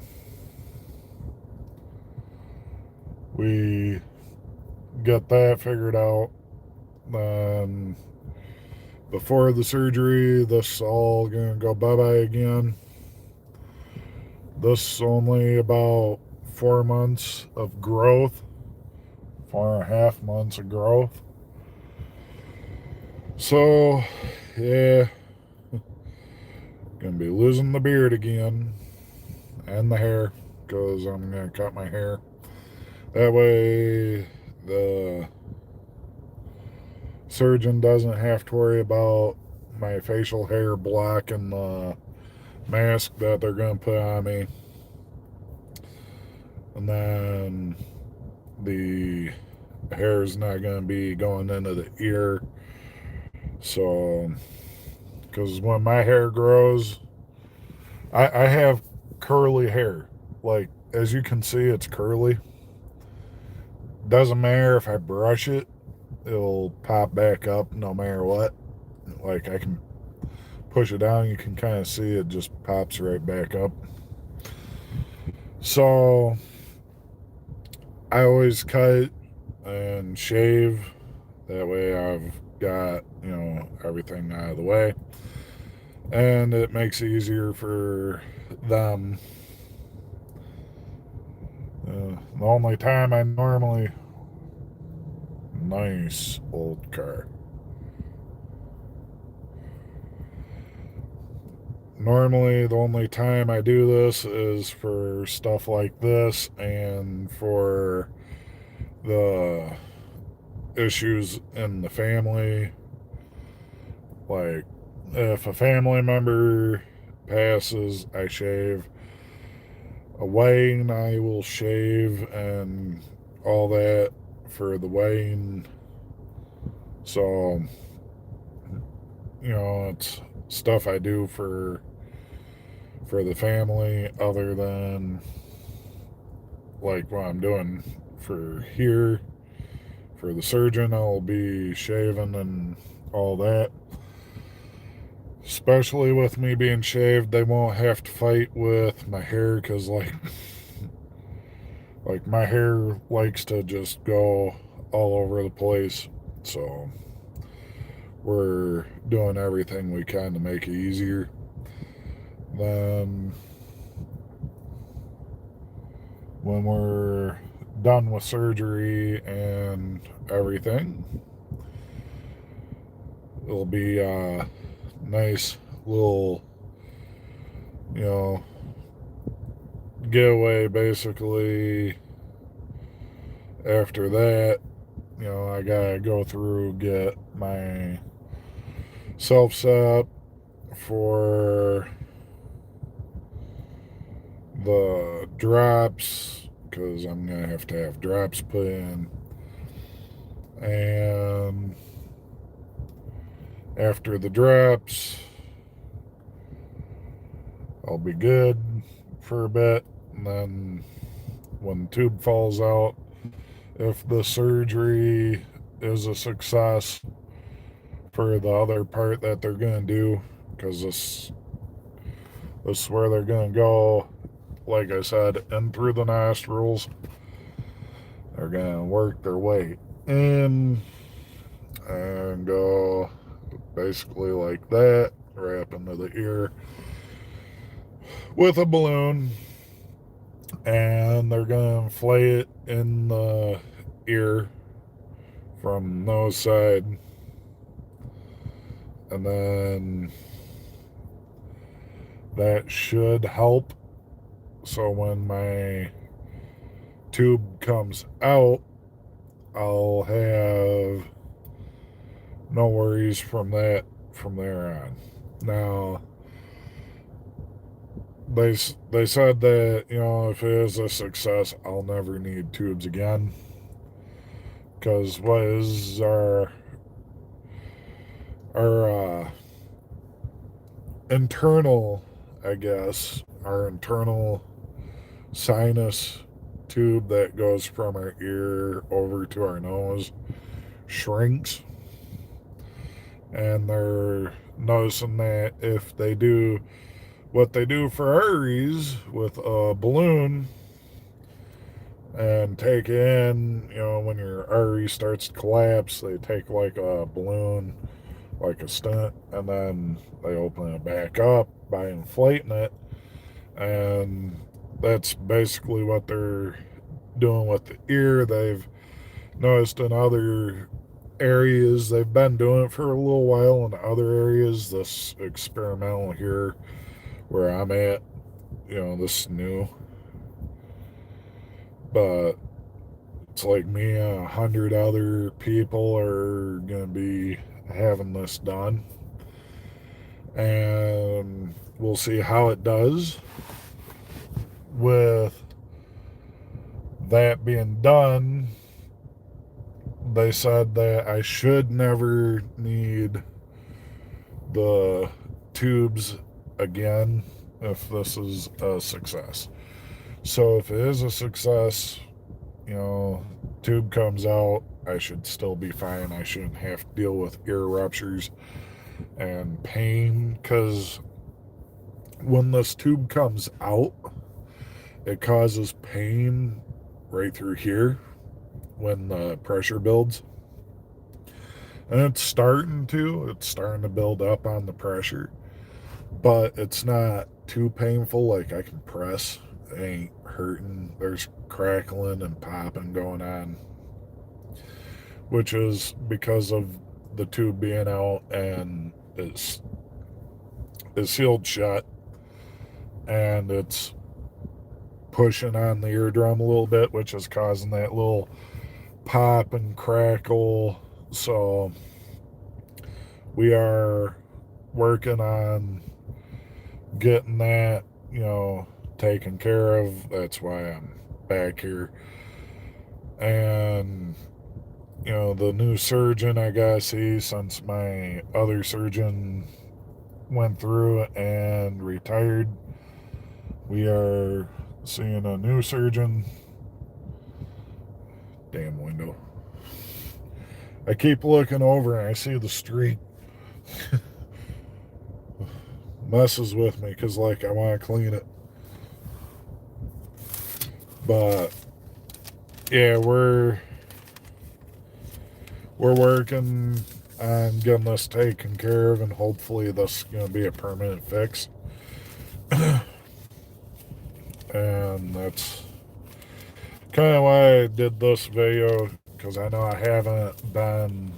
we get that figured out. Then before the surgery, this all gonna go bye-bye again. This only about 4 months of growth, 4.5 months of growth. So yeah, gonna be losing the beard again and the hair, because I'm gonna cut my hair. That way the surgeon doesn't have to worry about my facial hair blocking the mask that they're going to put on me. And then the hair is not going to be going into the ear. So, because when my hair grows, I have curly hair. Like, as you can see, it's curly. Doesn't matter if I brush it, it'll pop back up no matter what. Like, I can push it down, you can kind of see it just pops right back up. So I always cut and shave. That way I've got, everything out of the way. And it makes it easier for them. The only time I normally... Nice old car. normally the only time I do this is for stuff like this and for the issues in the family. Like, if a family member passes, I shave. A wedding, I will shave and all that for the wedding. So, it's stuff I do for the family other than like what I'm doing for here. For the surgeon, I'll be shaving and all that. Especially with me being shaved, they won't have to fight with my hair because, like my hair likes to just go all over the place. So we're doing everything we can to make it easier. Then when we're done with surgery and everything, it'll be a nice little, you know, getaway basically. After that, I gotta go through, get my self set up for the drops because I'm gonna have to have drops put in. And after the drops, I'll be good for a bit. And then when the tube falls out, if the surgery is a success for the other part that they're going to do, because this is where they're going to go, like I said, in through the nostrils. They're going to work their way in and go basically like that, wrap into the ear with a balloon, and they're going to inflate it in the ear from nose side, and then that should help. So when my tube comes out, I'll have no worries from there on. Now, they said that, if it is a success, I'll never need tubes again. Because what is our internal, I guess, our internal sinus tube that goes from our ear over to our nose shrinks. And they're noticing that if they do what they do for Aries with a balloon and take in, when your Aries starts to collapse, they take like a balloon, like a stent, and then they open it back up by inflating it. And that's basically what they're doing with the ear. They've noticed in other areas, they've been doing it for a little while in other areas. This experimental here where I'm at, this is new. But it's like me and 100 other people are going to be having this done. And we'll see how it does. With that being done, they said that I should never need the tubes again if this is a success. So if it is a success, tube comes out, I should still be fine. I shouldn't have to deal with ear ruptures and pain, because when this tube comes out, it causes pain right through here when the pressure builds. And it's starting to build up on the pressure, but it's not too painful. Like, I can press, it ain't hurting. There's crackling and popping going on, which is because of the tube being out and it's is sealed shut, and it's pushing on the eardrum a little bit, which is causing that little pop and crackle. So we are working on getting that, taken care of. That's why I'm back here. And, the new surgeon I gotta see, since my other surgeon went through and retired, we are seeing a new surgeon. Damn window. I keep looking over and I see the street. Messes with me because, like, I want to clean it. But yeah, we're working on getting this taken care of, and hopefully this is going to be a permanent fix. And that's kind of why I did this video, because I know I haven't been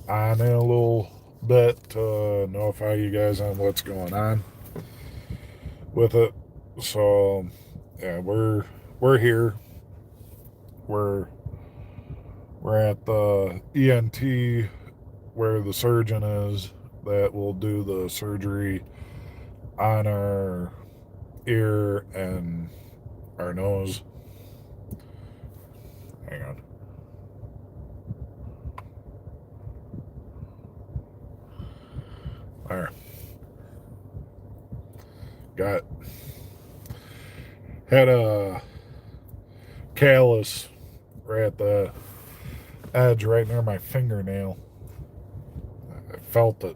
on it a little bit to notify you guys on what's going on with it. So yeah, we're here. We're at the ENT where the surgeon is that will do the surgery on our ear and our nose. Hang on. There. Had a callus right at the edge right near my fingernail. I felt it,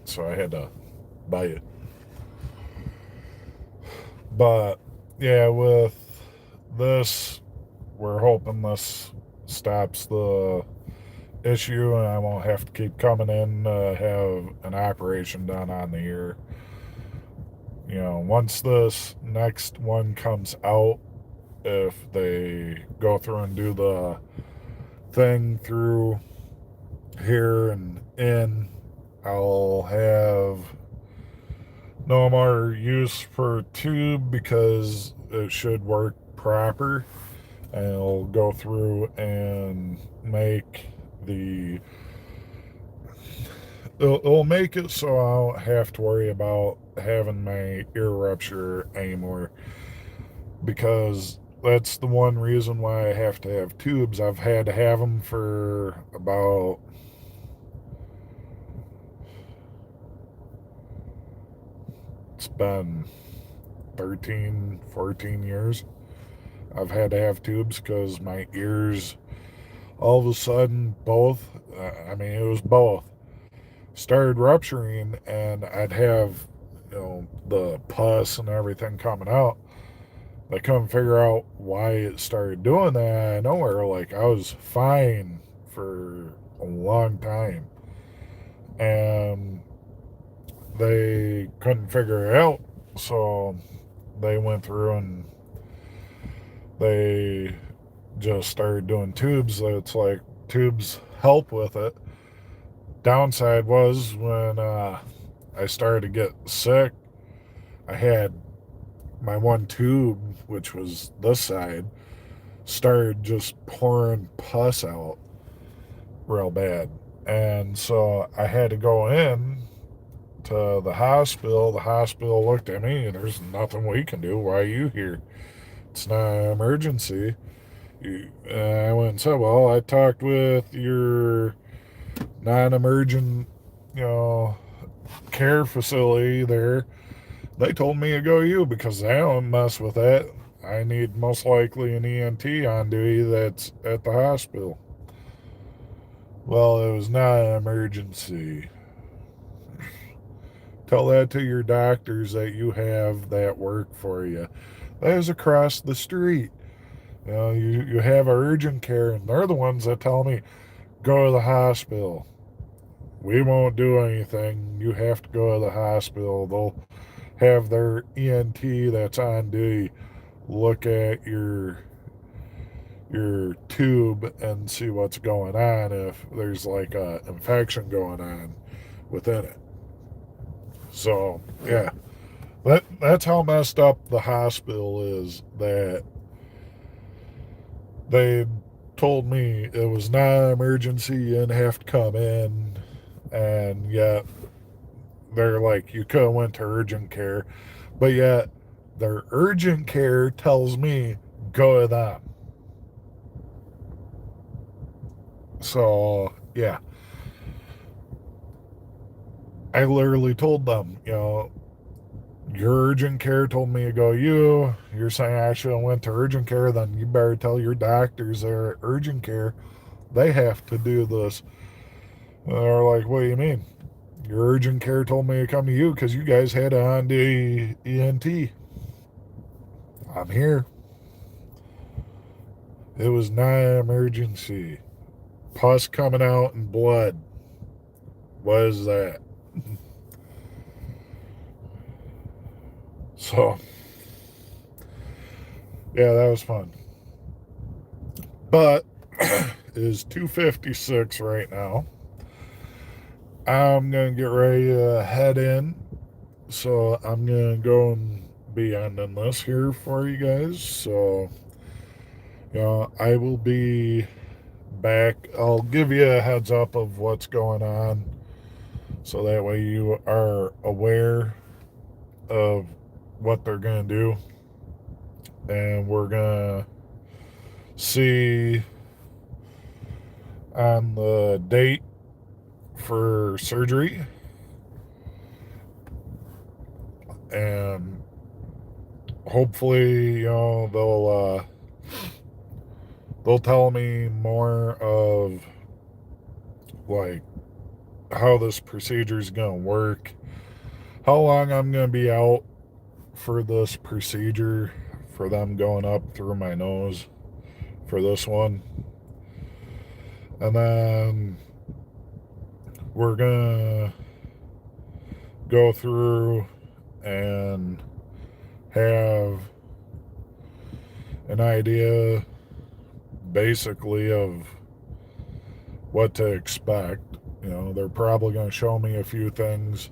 so I had to bite it. But yeah, with this, we're hoping this stops the issue and I won't have to keep coming in to have an operation done on the ear. Once this next one comes out, if they go through and do the thing through here and in, I'll have no more use for tube because it should work proper, and it'll go through and make it'll make it so I don't have to worry about having my ear rupture anymore, because that's the one reason why I have to have tubes. I've had to have them for about it's been 13, 14 years. I've had to have tubes because my ears all of a sudden it was both started rupturing, and I'd have the pus and everything coming out. I couldn't figure out why it started doing that out of nowhere. Like, I was fine for a long time, and they couldn't figure it out, so they went through and they just started doing tubes. It's like tubes help with it. Downside was when I started to get sick, I had my one tube, which was this side, started just pouring pus out real bad. And so I had to go in to the hospital. The hospital looked at me, and there's nothing we can do. Why are you here? It's not an emergency. I went and said, well, I talked with your non-emergent, care facility there. They told me to go to you because they don't mess with that. I need most likely an ENT on duty that's at the hospital. Well, it was not an emergency. Tell that to your doctors that you have that work for you. That is across the street. You have urgent care, and they're the ones that tell me, go to the hospital. We won't do anything. You have to go to the hospital. They'll have their ENT that's on duty look at your tube and see what's going on, if there's like a infection going on within it. So yeah, that's how messed up the hospital is, that they told me it was not emergency and have to come in, and yet they're like, you could have went to urgent care, but yet their urgent care tells me go to them. So yeah, I literally told them, your urgent care told me to go you. You're saying I should have went to urgent care, then you better tell your doctors there at urgent care they have to do this. And they're like, what do you mean? Your urgent care told me to come to you because you guys had it on the ENT. I'm here. It was not an emergency. Pus coming out and blood. What is that? So, yeah, that was fun. But it is 2:56 right now. I'm going to get ready to head in. So I'm going to go and be ending this here for you guys. So, I will be back. I'll give you a heads up of what's going on, so that way you are aware of what they're going to do. And we're going to see on the date for surgery. And hopefully, they'll tell me more of like how this procedure is going to work, how long I'm going to be out for this procedure, for them going up through my nose for this one. And then we're going to go through and have an idea basically of what to expect. They're probably going to show me a few things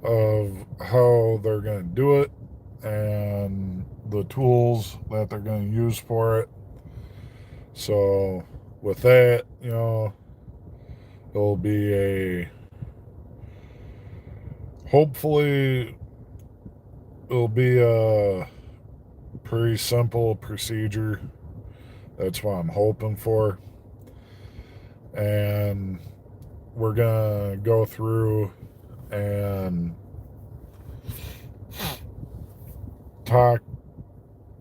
of how they're going to do it and the tools that they're going to use for it. So with that, it'll be hopefully it'll be a pretty simple procedure. That's what I'm hoping for. And we're gonna go through and talk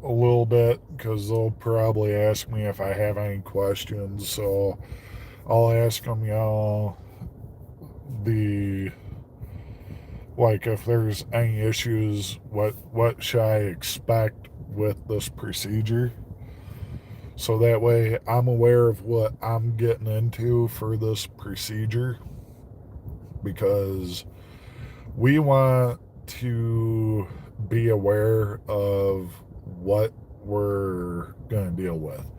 a little bit, because they'll probably ask me if I have any questions. So I'll ask them, if there's any issues, what should I expect with this procedure? So that way I'm aware of what I'm getting into for this procedure, because we want to be aware of what we're going to deal with.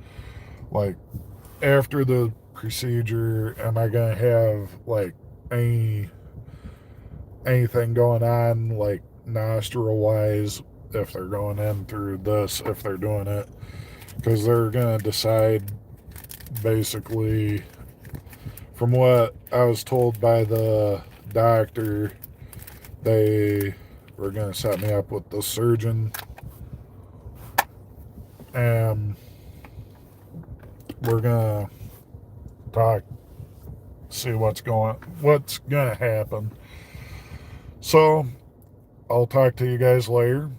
Like, after the procedure, am I going to have anything going on, like nostril wise, if they're going in through this, if they're doing it? Because they're going to decide, basically, from what I was told by the doctor, they were going to set me up with the surgeon, and we're going to talk, see what's going to happen. So I'll talk to you guys later.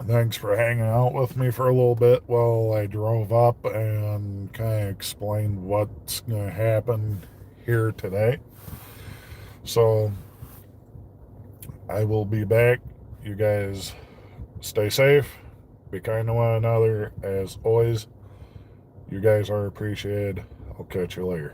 Thanks for hanging out with me for a little bit while I drove up and kind of explained what's going to happen here today. So I will be back. You guys stay safe. Be kind to one another. As always, you guys are appreciated. I'll catch you later.